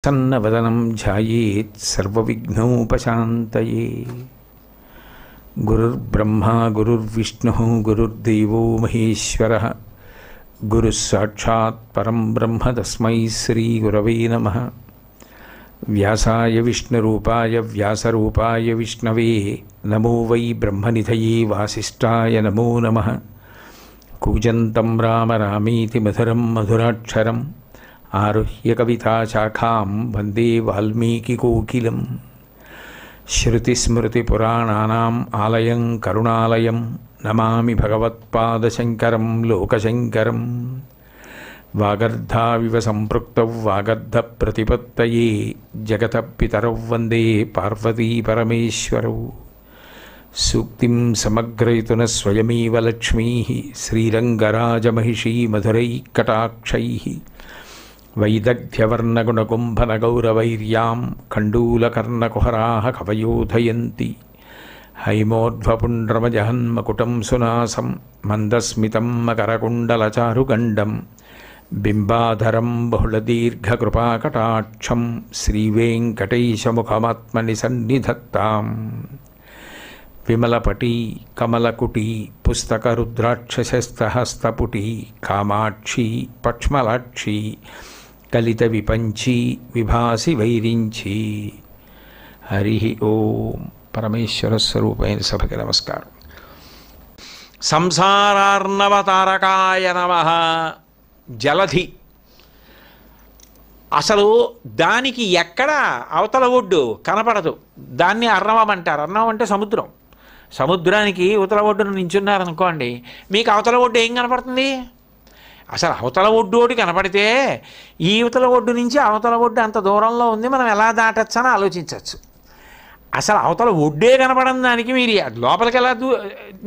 सन्नवदनं ध्यायेत् सर्वविघ्नोपशान्तये। गुरुर्ब्रह्मा गुरुर्विष्णुः गुरुर्देवो महेश्वरः गुरुः साक्षात् परं ब्रह्म तस्मै श्रीगुरवे नमः। व्यासाय विष्णुरूपाय व्यासरूपाय विष्णवे नमो वै ब्रह्मनिधये वासिष्ठाय नमो नमः। कूजन्तं राम रामेति मधुरं मधुराक्षरम् आरुह्य कविताशाखां वन्दे वाल्मीकिकोकिलं। श्रुतिस्मृतिपुराणानाम् आलयं करुणालयं नमामि भगवत्पादशङ्करं लोकशङ्करं। वागर्धाविव सम्पृक्तौ वागर्धप्रतिपत्तये जगतः पितरौ वन्दे पार्वती परमेश्वरौ। सूक्तिं समग्रयितुः स्वयमेव लक्ष्मीः श्रीरङ्गराजमहिषी मधुरैकटाक्षैः वैदग्ध्यवर्णगुणकुम्भनगौरवैर्यां कण्डूलकर्णकुहराः कवयोधयन्ति। हैमोर्ध्वपुण्ड्रमजहन्मकुटं सुनासं मन्दस्मितं मकरकुण्डलचारुगण्डं बिम्बाधरं बहुलदीर्घकृपाकटाक्षं श्रीवेङ्कटेशमुखमात्मनि सन्निधत्ताम्। विमलपटी कमलकुटी पुस्तकरुद्राक्षसस्तहस्तपुटी कामाक्षी पक्ष्मलाक्षी कलितविपञ्ची विभासि वैरिञ्ची। हरि ओम। परमेश्वर स्वरूपैन सभకి నమస్కారం। సంసారార్ణవతారకాయ నమః। జలధి అసలు దానికి ఎక్కడ అవతల ఒడ్డు కనపడదు, దాన్ని అర్ణవం అంటారు. అర్ణవం అంటే సముద్రం. సముద్రానికి అవతల ఒడ్డును నించున్నారనుకోండి, మీకు అవతల ఒడ్డు ఏం కనపడుతుంది? అసలు అవతల ఒడ్డు ఒకటి కనపడితే ఈ అవతల ఒడ్డు నుంచి అవతల ఒడ్డు అంత దూరంలో ఉంది, మనం ఎలా దాటచ్చు అని ఆలోచించవచ్చు. అసలు అవతల ఒడ్డే కనపడని దానికి మీరు లోపలికి ఎలా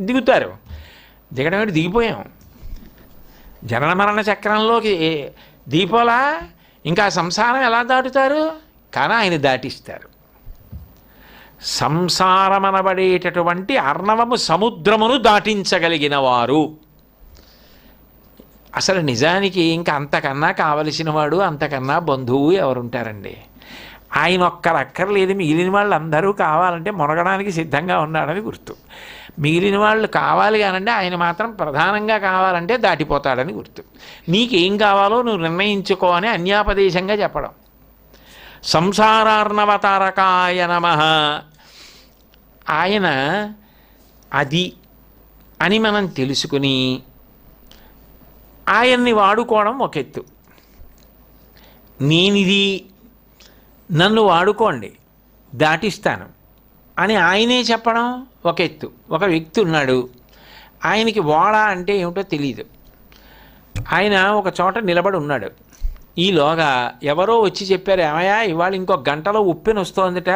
దిగుతారు? దిగడం ఏంటి, దిగిపోయాం. జనన మరణ చక్రంలోకి దీపోలా ఇంకా సంసారం ఎలా దాటుతారు? కానీ ఆయన దాటిస్తారు. సంసారమనబడేటటువంటి అర్ణవము సముద్రమును దాటించగలిగిన వారు. అసలు నిజానికి ఇంకా అంతకన్నా కావలసిన వాడు, అంతకన్నా బంధువు ఎవరుంటారండి? ఆయన ఒక్కరు అక్కర్లేదు, మిగిలిన వాళ్ళు అందరూ కావాలంటే మునగడానికి సిద్ధంగా ఉన్నాడని గుర్తు. మిగిలిన వాళ్ళు కావాలి కానంటే ఆయన మాత్రం ప్రధానంగా కావాలంటే దాటిపోతాడని గుర్తు. నీకేం కావాలో నువ్వు నిర్ణయించుకో అని అన్యాపదేశంగా చెప్పడం. సంసారార్ణవతారకాయ నమః. ఆయన అది అని మనం తెలుసుకుని ఆయన్ని వాడుకోవడం ఒక ఎత్తు. నేనిది, నన్ను వాడుకోండి దాటిస్తాను అని ఆయనే చెప్పడం ఒక ఎత్తు. ఒక వ్యక్తి ఉన్నాడు, ఆయనకి ఓడ అంటే ఏమిటో తెలియదు. ఆయన ఒక చోట నిలబడి ఉన్నాడు. ఈలోగా ఎవరో వచ్చి చెప్పారు, ఏమయ్యా ఇవాళ ఇంకో గంటలో ఉప్పెన వస్తోందిట,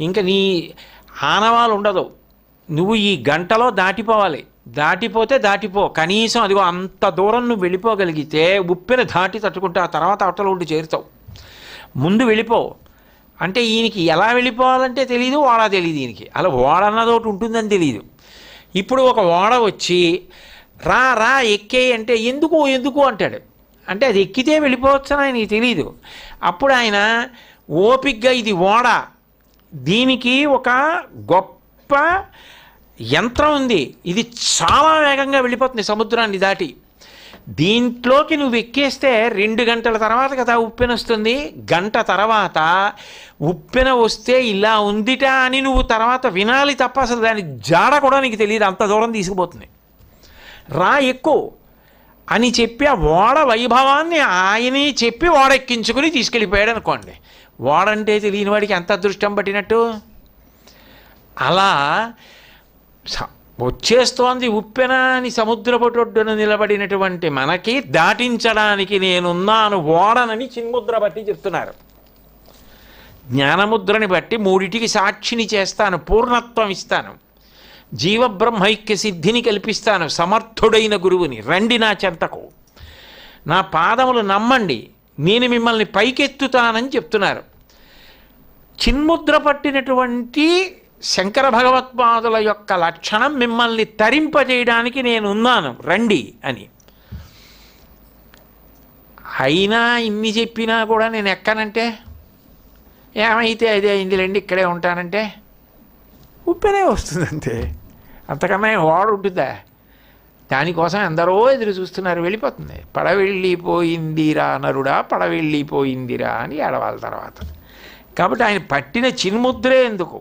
ఇంకా నీ ఆనవాలు ఉండదు, నువ్వు ఈ గంటలో దాటిపోవాలి. దాటిపోతే దాటిపో, కనీసం అదిగో అంత దూరం నువ్వు వెళ్ళిపోగలిగితే ఉప్పెన దాటి తట్టుకుంటే ఆ తర్వాత అవతల ఉండి చేరుతావు, ముందు వెళ్ళిపో అంటే. ఈయనకి ఎలా వెళ్ళిపోవాలంటే తెలియదు, ఓడ తెలియదు ఈయనకి. అలా ఓడ అన్నది ఒకటి ఉంటుందని తెలియదు. ఇప్పుడు ఒక ఓడ వచ్చి రా రా ఎక్కే అంటే ఎందుకు ఎందుకు అంటాడు. అంటే అది ఎక్కితే వెళ్ళిపోవచ్చని ఆయనకి తెలియదు. అప్పుడు ఆయన ఓపిగ్గా ఇది ఓడ, దీనికి ఒక గొప్ప యంత్రం ఉంది, ఇది చాలా వేగంగా వెళ్ళిపోతుంది సముద్రాన్ని దాటి. దీంట్లోకి నువ్వు ఎక్కేస్తే 2 గంటల తర్వాత కదా ఉప్పెన వస్తుంది. గంట తర్వాత ఉప్పెన వస్తే ఇలా ఉందిట అని నువ్వు తర్వాత వినాలి తప్ప అసలు దాని జాడ కూడా నీకు తెలియదు, అంత దూరం తీసుకుపోతుంది. రా ఎక్కువ అని చెప్పి ఆ ఓడ వైభవాన్ని ఆయనే చెప్పి ఓడ ఎక్కించుకుని తీసుకెళ్ళిపోయాడు అనుకోండి. ఓడంటే తెలియని వాడికి ఎంత అదృష్టం పట్టినట్టు. అలా వచ్చేస్తోంది ఉప్పెన అని సముద్రపుటొడ్డున నిలబడినటువంటి మనకి దాటించడానికి నేనున్నాను ఓడనని చిన్ముద్ర బట్టి చెప్తున్నారు. జ్ఞానముద్రని బట్టి 3టికి సాక్షిని చేస్తాను, పూర్ణత్వం ఇస్తాను, జీవబ్రహ్మైక్య సిద్ధిని కల్పిస్తాను, సమర్థుడైన గురువుని రండి నా చెంతకు, నా పాదములు నమ్మండి, నేను మిమ్మల్ని పైకెత్తుతానని చెప్తున్నారు. చిన్ముద్ర పట్టినటువంటి శంకర భగవత్పాదుల యొక్క లక్షణం మిమ్మల్ని తరింపజేయడానికి నేనున్నాను రండి అని. అయినా ఇన్ని చెప్పినా కూడా నేను ఎక్కనంటే ఏమైతే అదే అయిందిలేండి ఇక్కడే ఉంటానంటే ఉప్పెనే వస్తుంది అంతే, అంతకన్నా వాడు ఉంటుందా? దానికోసం ఎందరో ఎదురు చూస్తున్నారు, వెళ్ళిపోతుంది. పడవెళ్ళిపోయిందిరా నరుడా పడవెళ్ళిపోయిందిరా అని ఏడవాలి తర్వాత. కాబట్టి ఆయన పట్టిన చిన్ముద్రే ఎందుకు,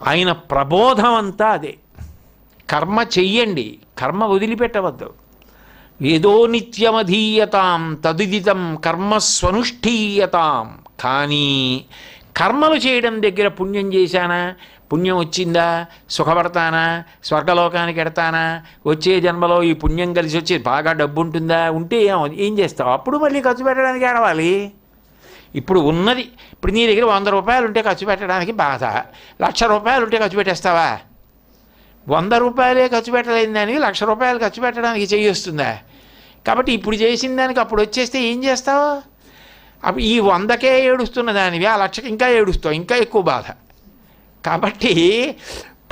ఆయన ప్రబోధం అంతా అదే. కర్మ చెయ్యండి, కర్మ వదిలిపెట్టవద్దు. ఏదో నిత్యమధీయతాం తదిదితం కర్మస్వనుష్ఠీయతాం. కానీ కర్మలు చేయడం దగ్గర పుణ్యం చేశానా, పుణ్యం వచ్చిందా, సుఖపడతానా, స్వర్గలోకానికి ఎడతానా, వచ్చే జన్మలో ఈ పుణ్యం కలిసి వచ్చి బాగా డబ్బు ఉంటుందా, ఉంటే ఏం చేస్తావు? అప్పుడు మళ్ళీ ఖర్చు పెట్టడానికి ఏడవాలి. ఇప్పుడు ఉన్నది, ఇప్పుడు నీ దగ్గర 100 రూపాయలు ఉంటే ఖర్చు పెట్టడానికి బాధ, 1,00,000 రూపాయలు ఉంటే ఖర్చు పెట్టేస్తావా? 100 రూపాయలే ఖర్చు పెట్టలేని దానికి 1,00,000 రూపాయలు ఖర్చు పెట్టడానికి చెయ్యొస్తుందా? కాబట్టి ఇప్పుడు చేసిన దానికి అప్పుడు వచ్చేస్తే ఏం చేస్తావు? అప్పుడు ఈ 100కే ఏడుస్తున్న దానివి ఆ 1,00,000కి ఇంకా ఏడుస్తావు, ఇంకా ఎక్కువ బాధ. కాబట్టి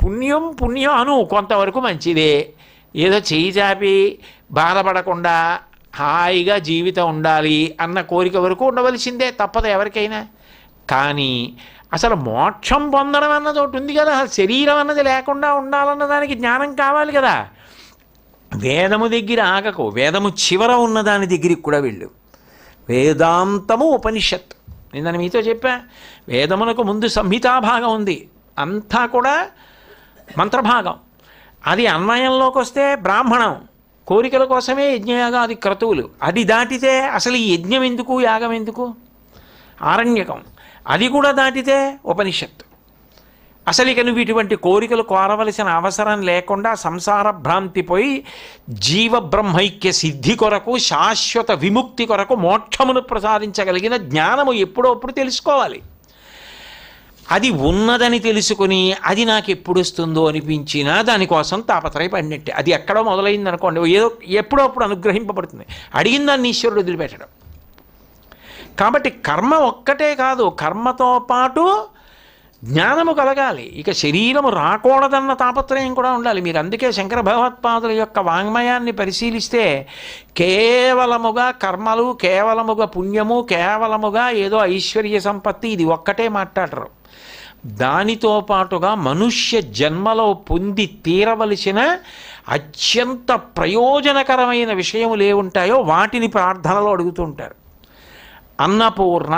పుణ్యం పుణ్యం అను కొంతవరకు మంచిదే. ఏదో చేయి చాపి బాధపడకుండా హాయిగా జీవితం ఉండాలి అన్న కోరిక వరకు ఉండవలసిందే, తప్పదు ఎవరికైనా. కానీ అసలు మోక్షం పొందడం అన్నది ఒకటి ఉంది కదా, శరీరం అన్నది లేకుండా ఉండాలన్న దానికి జ్ఞానం కావాలి కదా. వేదము దగ్గర ఆగకు, వేదము చివర ఉన్న దాని దగ్గరికి కూడా వెళ్ళు. వేదాంతము ఉపనిషత్. నేను మీతో చెప్పా, వేదమునకు ముందు సంహితాభాగం ఉంది, అంతా కూడా మంత్రభాగం. అది అన్వయంలోకి వస్తే బ్రాహ్మణం, కోరికల కోసమే యజ్ఞయాగాది క్రతువులు. అది దాటితే అసలు ఈ యజ్ఞం ఎందుకు, యాగం ఎందుకు? ఆరణ్యకం. అది కూడా దాటితే ఉపనిషత్తు. అసలు ఇక నువ్వు ఇటువంటి కోరికలు కోరవలసిన అవసరం లేకుండా సంసార భ్రాంతి పోయి జీవబ్రహ్మైక్య సిద్ధి కొరకు, శాశ్వత విముక్తి కొరకు, మోక్షమును ప్రసాదించగలిగిన జ్ఞానము ఎప్పుడప్పుడు తెలుసుకోవాలి. అది ఉన్నదని తెలుసుకుని అది నాకు ఎప్పుడు వస్తుందో అనిపించినా దానికోసం తాపత్రయపడినట్టే. అది ఎక్కడో మొదలైంది అనుకోండి, ఏదో ఎప్పుడప్పుడు అనుగ్రహింపబడుతుంది. అడిగిన దాన్ని ఈశ్వరుడు వదిలిపెట్టడం. కాబట్టి కర్మ ఒక్కటే కాదు, కర్మతో పాటు జ్ఞానము కలగాలి. ఇక శరీరము రాకూడదన్న తాపత్రయం కూడా ఉండాలి. మీరు అందుకే శంకర భగవత్పాదుల యొక్క వాంగ్మయాన్ని పరిశీలిస్తే కేవలముగా కర్మలు, కేవలముగా పుణ్యము, కేవలముగా ఏదో ఐశ్వర్య సంపత్తి ఇది ఒక్కటే మాట్లాడరు. దానితో పాటుగా మనుష్య జన్మలో పొంది తీరవలసిన అత్యంత ప్రయోజనకరమైన విషయములు ఏముంటాయో వాటిని ప్రార్థనలో అడుగుతుంటారు. అన్నపూర్ణ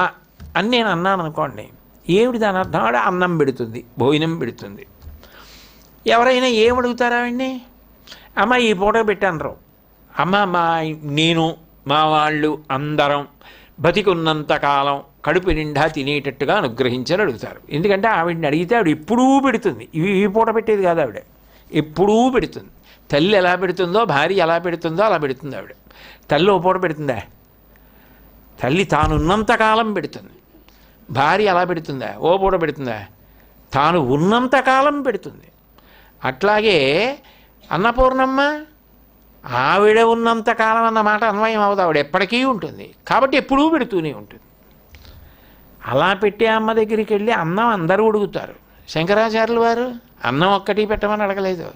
అని నేను అన్నాను అనుకోండి, ఏమిటి దాని అర్థం? ఆడ అన్నం పెడుతుంది, భోజనం పెడుతుంది. ఎవరైనా ఏమడుగుతారా అండి? అమ్మ ఈ పూట పెట్టాను, అమ్మ నేను మా వాళ్ళు అందరం బతికున్నంతకాలం కడుపు నిండా తినేటట్టుగా అనుగ్రహించని అడుగుతారు. ఎందుకంటే ఆవిడని అడిగితే ఆవిడ ఎప్పుడూ పెడుతుంది. ఈ పూట పెట్టేది కాదు, ఆవిడ ఎప్పుడూ పెడుతుంది. తల్లి ఎలా పెడుతుందో, భార్య ఎలా పెడుతుందో అలా పెడుతుంది ఆవిడ. తల్లి ఓ పూట పెడుతుందా? తల్లి తానున్నంతకాలం పెడుతుంది. భార్య ఎలా పెడుతుందా? ఓ పూట పెడుతుందా? తాను ఉన్నంతకాలం పెడుతుంది. అట్లాగే అన్నపూర్ణమ్మ ఆవిడ ఉన్నంతకాలం అన్న మాట అన్వయం అవుతుంది. ఆవిడ ఎప్పటికీ ఉంటుంది కాబట్టి ఎప్పుడూ పెడుతూనే ఉంటుంది. అలా పెట్టే అమ్మ దగ్గరికి వెళ్ళి అన్నం అందరూ అడుగుతారు. శంకరాచార్యులు వారు అన్నం ఒక్కటి పెట్టమని అడగలేదు.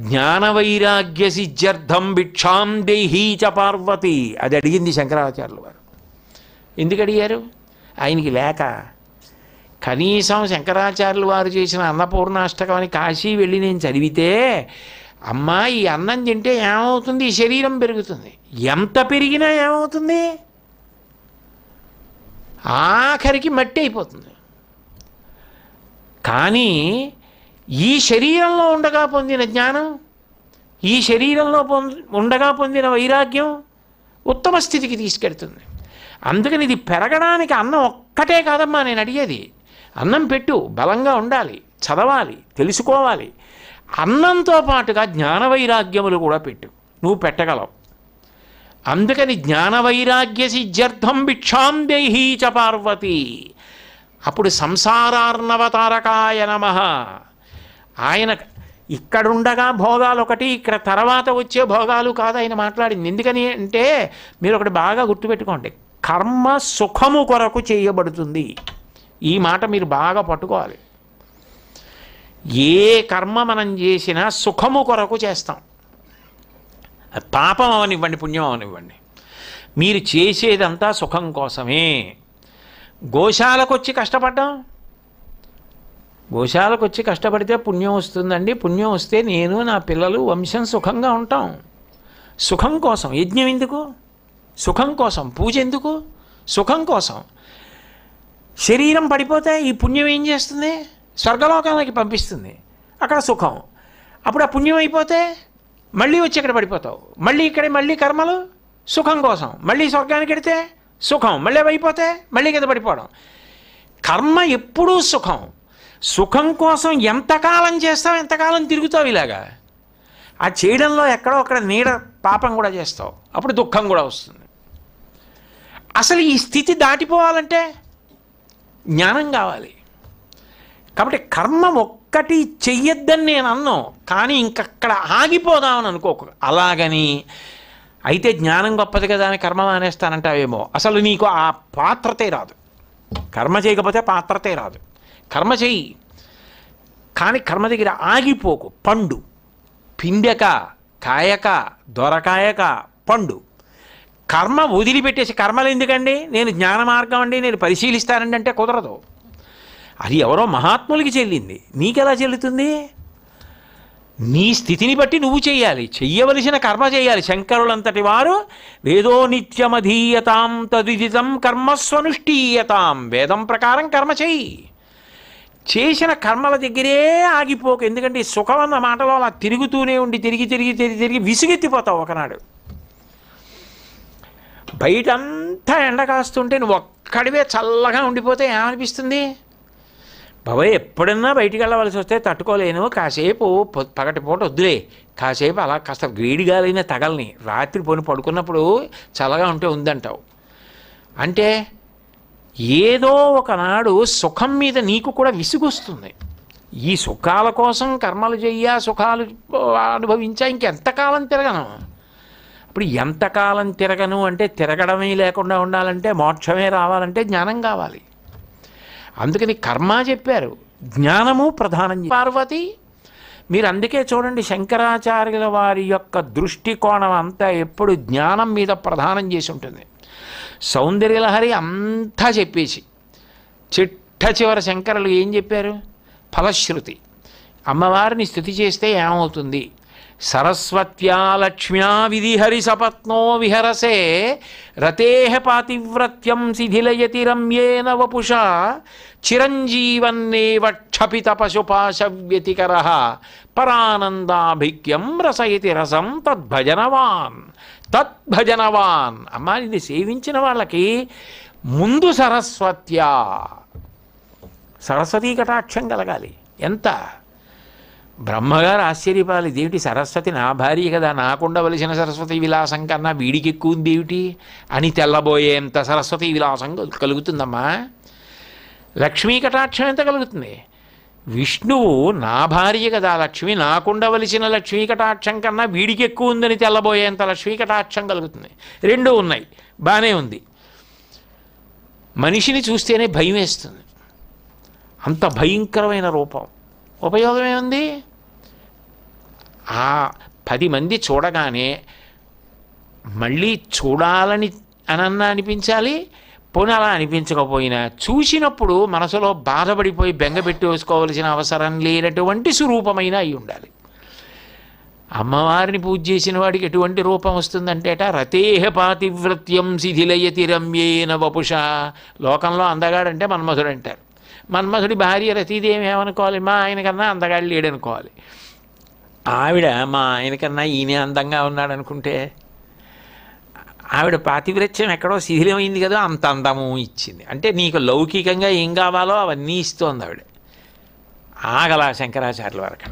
జ్ఞాన వైరాగ్య సిద్ధ్యర్థం భిక్షాం దేహీ చ పార్వతి అది అడిగింది శంకరాచార్యులు వారు. ఎందుకు అడిగారు? ఆయనకి లేక. కనీసం శంకరాచార్యులు వారు చేసిన అన్నపూర్ణాష్టకం అని కాశీ వెళ్ళి నేను చదివితే, అమ్మా ఈ అన్నం తింటే ఏమవుతుంది? ఈ శరీరం పెరుగుతుంది. ఎంత పెరిగినా ఏమవుతుంది? ఆఖరికి మట్టి అయిపోతుంది. కానీ ఈ శరీరంలో ఉండగా పొందిన జ్ఞానం, ఈ శరీరంలో ఉండగా పొందిన వైరాగ్యం ఉత్తమ స్థితికి తీసుకెడుతుంది. అందుకని ఇది పెరగడానికి అన్నం ఒక్కటే కాదమ్మా నేను అడిగేది. అన్నం పెట్టు, బలంగా ఉండాలి, చదవాలి, తెలుసుకోవాలి. అన్నంతో పాటుగా జ్ఞాన వైరాగ్యములు కూడా పెట్టు, నువ్వు పెట్టగలవు. అందుకని జ్ఞాన వైరాగ్య సిద్ధ్యర్థం భిక్షాం దేహీ చ పార్వతి. అప్పుడు సంసారార్ణవతారకాయ నమః. ఆయన ఇక్కడుండగా భోగాలు ఒకటి, ఇక్కడ తర్వాత వచ్చే భోగాలు కాదు ఆయన మాట్లాడింది. ఎందుకని అంటే మీరు ఒకటి బాగా గుర్తుపెట్టుకోండి, కర్మ సుఖము కొరకు చేయబడుతుంది. ఈ మాట మీరు బాగా పట్టుకోవాలి. ఏ కర్మ మనం చేసినా సుఖము కొరకు చేస్తాం. పాపం అవనివ్వండి, పుణ్యం అవనివ్వండి, మీరు చేసేదంతా సుఖం కోసమే. గోశాలకు వచ్చి కష్టపడ్డాం, గోశాలకు వచ్చి కష్టపడితే పుణ్యం వస్తుందండి, పుణ్యం వస్తే నేను నా పిల్లలు వంశం సుఖంగా ఉంటాం. సుఖం కోసం యజ్ఞం ఎందుకు? సుఖం కోసం పూజ ఎందుకు? సుఖం కోసం. శరీరం పడిపోతే ఈ పుణ్యం ఏం చేస్తుంది? స్వర్గలోకానికి పంపిస్తుంది, అక్కడ సుఖం. అప్పుడు ఆ పుణ్యం అయిపోతే మళ్ళీ వచ్చి ఇక్కడ పడిపోతావు, మళ్ళీ ఇక్కడ మళ్ళీ కర్మలు సుఖం కోసం, మళ్ళీ స్వర్గానికి వెడితే సుఖం, మళ్ళీ అయిపోతే మళ్ళీ కింద పడిపోవడం. కర్మ ఎప్పుడూ సుఖం. సుఖం కోసం ఎంతకాలం చేస్తావు, ఎంతకాలం తిరుగుతావు ఇలాగా. ఆ చేయడంలో ఎక్కడో అక్కడ నీడ పాపం కూడా చేస్తావు, అప్పుడు దుఃఖం కూడా వస్తుంది. అసలు ఈ స్థితి దాటిపోవాలంటే జ్ఞానం కావాలి. కాబట్టి కర్మ ఒక్కటి చెయ్యొద్దని నేను అన్నాను, కానీ ఇంకక్కడ ఆగిపోదామని అనుకోకు. అలాగని అయితే జ్ఞానం గొప్పది కదా అని కర్మ మానేస్తానంటావేమో. అసలు నీకు ఆ పాత్రతే రాదు. కర్మ చేయకపోతే పాత్రతే రాదు. కర్మ చెయ్యి, కానీ కర్మ దగ్గర ఆగిపోకు. పండు పిండక కాయక దొరకాయక పండు. కర్మ వదిలిపెట్టేసి కర్మలు ఎందుకండి, నేను జ్ఞాన మార్గం అండి, నేను పరిశీలిస్తానండి అంటే కుదరదు. అది ఎవరో మహాత్ములకి చెల్లింది, నీకెలా చెల్లుతుంది? నీ స్థితిని బట్టి నువ్వు చెయ్యాలి, చెయ్యవలసిన కర్మ చేయాలి. శంకరులంతటి వారు వేదో నిత్యమధీయతాం తద్విదితం కర్మస్వనుష్ఠీయతాం, వేదం ప్రకారం కర్మ చెయ్యి. చేసిన కర్మల దగ్గరే ఆగిపోకు. ఎందుకంటే సుఖం అన్న మాటలో అలా తిరుగుతూనే ఉండి తిరిగి తిరిగి తిరిగి తిరిగి విసుగెత్తిపోతావు. ఒకనాడు బయటంతా ఎండ కాస్తుంటే నువ్వు ఒక్కడివే చల్లగా ఉండిపోతే ఏమనిపిస్తుంది? బాబాయ్ ఎప్పుడన్నా బయటికి వెళ్ళవలసి వస్తే తట్టుకోలేను, కాసేపు పగటిపూట వద్దులే, కాసేపు అలా కాస్త వేడిగాలైనా తగలని, రాత్రి పోని పడుకున్నప్పుడు చల్లగా ఉంటే ఉందంటావు. అంటే ఏదో ఒకనాడు సుఖం మీద నీకు కూడా విసుగొస్తుంది. ఈ సుఖాల కోసం కర్మలు చెయ్యా, సుఖాలు అనుభవించా, ఇంకెంతకాలం తిరగను? ఇప్పుడు ఎంతకాలం తిరగను అంటే తిరగడమే లేకుండా ఉండాలంటే, మోక్షమే రావాలంటే జ్ఞానం కావాలి. అందుకని కర్మ చెప్పారు, జ్ఞానము ప్రధానం. పార్వతి మీరు అందుకే చూడండి, శంకరాచార్యుల వారి యొక్క దృష్టికోణం అంతా ఎప్పుడు జ్ఞానం మీద ప్రధానం చేసి ఉంటుంది. సౌందర్యలహరి అంతా చెప్పేసి చిట్ట చివర శంకరులు ఏం చెప్పారు? ఫలశ్రుతి. అమ్మవారిని స్తుతి చేస్తే ఏమవుతుంది? సరస్వత్యా లక్ష్మ్యా విధిహరి సపత్నో విహరసే రతేహ పాతివ్రత్యం శిథిలయతి రమ్యేన వపుషా చిరంజీవన్నేవ క్షపిత పశుపాశవ్యతికర పరానందాభిక్యం రసయతి రసం తద్భజనవాన్ తద్భజనవాన్. అమ్మా ఇది సేవించిన వాళ్ళకి ముందు సరస్వత్యా, సరస్వతీ కటాక్షం కలగాలి. ఎంత బ్రహ్మగారు ఆశ్చర్యపాలి, దేవుటి సరస్వతి నా భార్య కదా, నాకుండవలసిన సరస్వతి విలాసం కన్నా వీడికి ఎక్కువ ఉంది ఏమిటి అని తెల్లబోయేంత సరస్వతి విలాసం కలుగుతుందమ్మా. లక్ష్మీ కటాక్షం ఎంత కలుగుతుంది? విష్ణువు నా భార్య కదా లక్ష్మి, నాకుండవలసిన లక్ష్మీ కటాక్షం కన్నా వీడికి ఎక్కువ ఉందని తెల్లబోయేంత లక్ష్మీ కటాక్షం కలుగుతుంది. రెండూ ఉన్నాయి, బాగానే ఉంది. మనిషిని చూస్తేనే భయం వేస్తుంది, అంత భయంకరమైన రూపం. ఉపయోగం ఏముంది? ఆ 10 మంది చూడగానే మళ్ళీ చూడాలని అనన్నా అనిపించాలి, పోనీ అలా అనిపించకపోయినా చూసినప్పుడు మనసులో బాధపడిపోయి బెంగపెట్టి వేసుకోవలసిన అవసరం లేనటువంటి స్వరూపమైన అయి ఉండాలి. అమ్మవారిని పూజ చేసిన వాడికి ఎటువంటి రూపం వస్తుందంటేట, రతేహ పాతివ్రత్యం శిథిలయతి రమ్యేన వపుష. లోకంలో అందగాడంటే మన్మధుడు అంటారు. మన్మధుడి భార్య రతీదేవి ఏమనుకోవాలి? మా ఆయనకన్నా అందగాడు లేడనుకోవాలి. ఆవిడ మా ఆయనకన్నా ఈయనే అందంగా ఉన్నాడు అనుకుంటే, ఆవిడ పాతివ్రత్యం ఎక్కడో శిథిలమైంది కదా, అంత అందము ఇచ్చింది. అంటే నీకు లౌకికంగా ఏం కావాలో అవన్నీ ఇస్తోంది ఆవిడ. ఆగల శంకరాచార్యుల వరకు.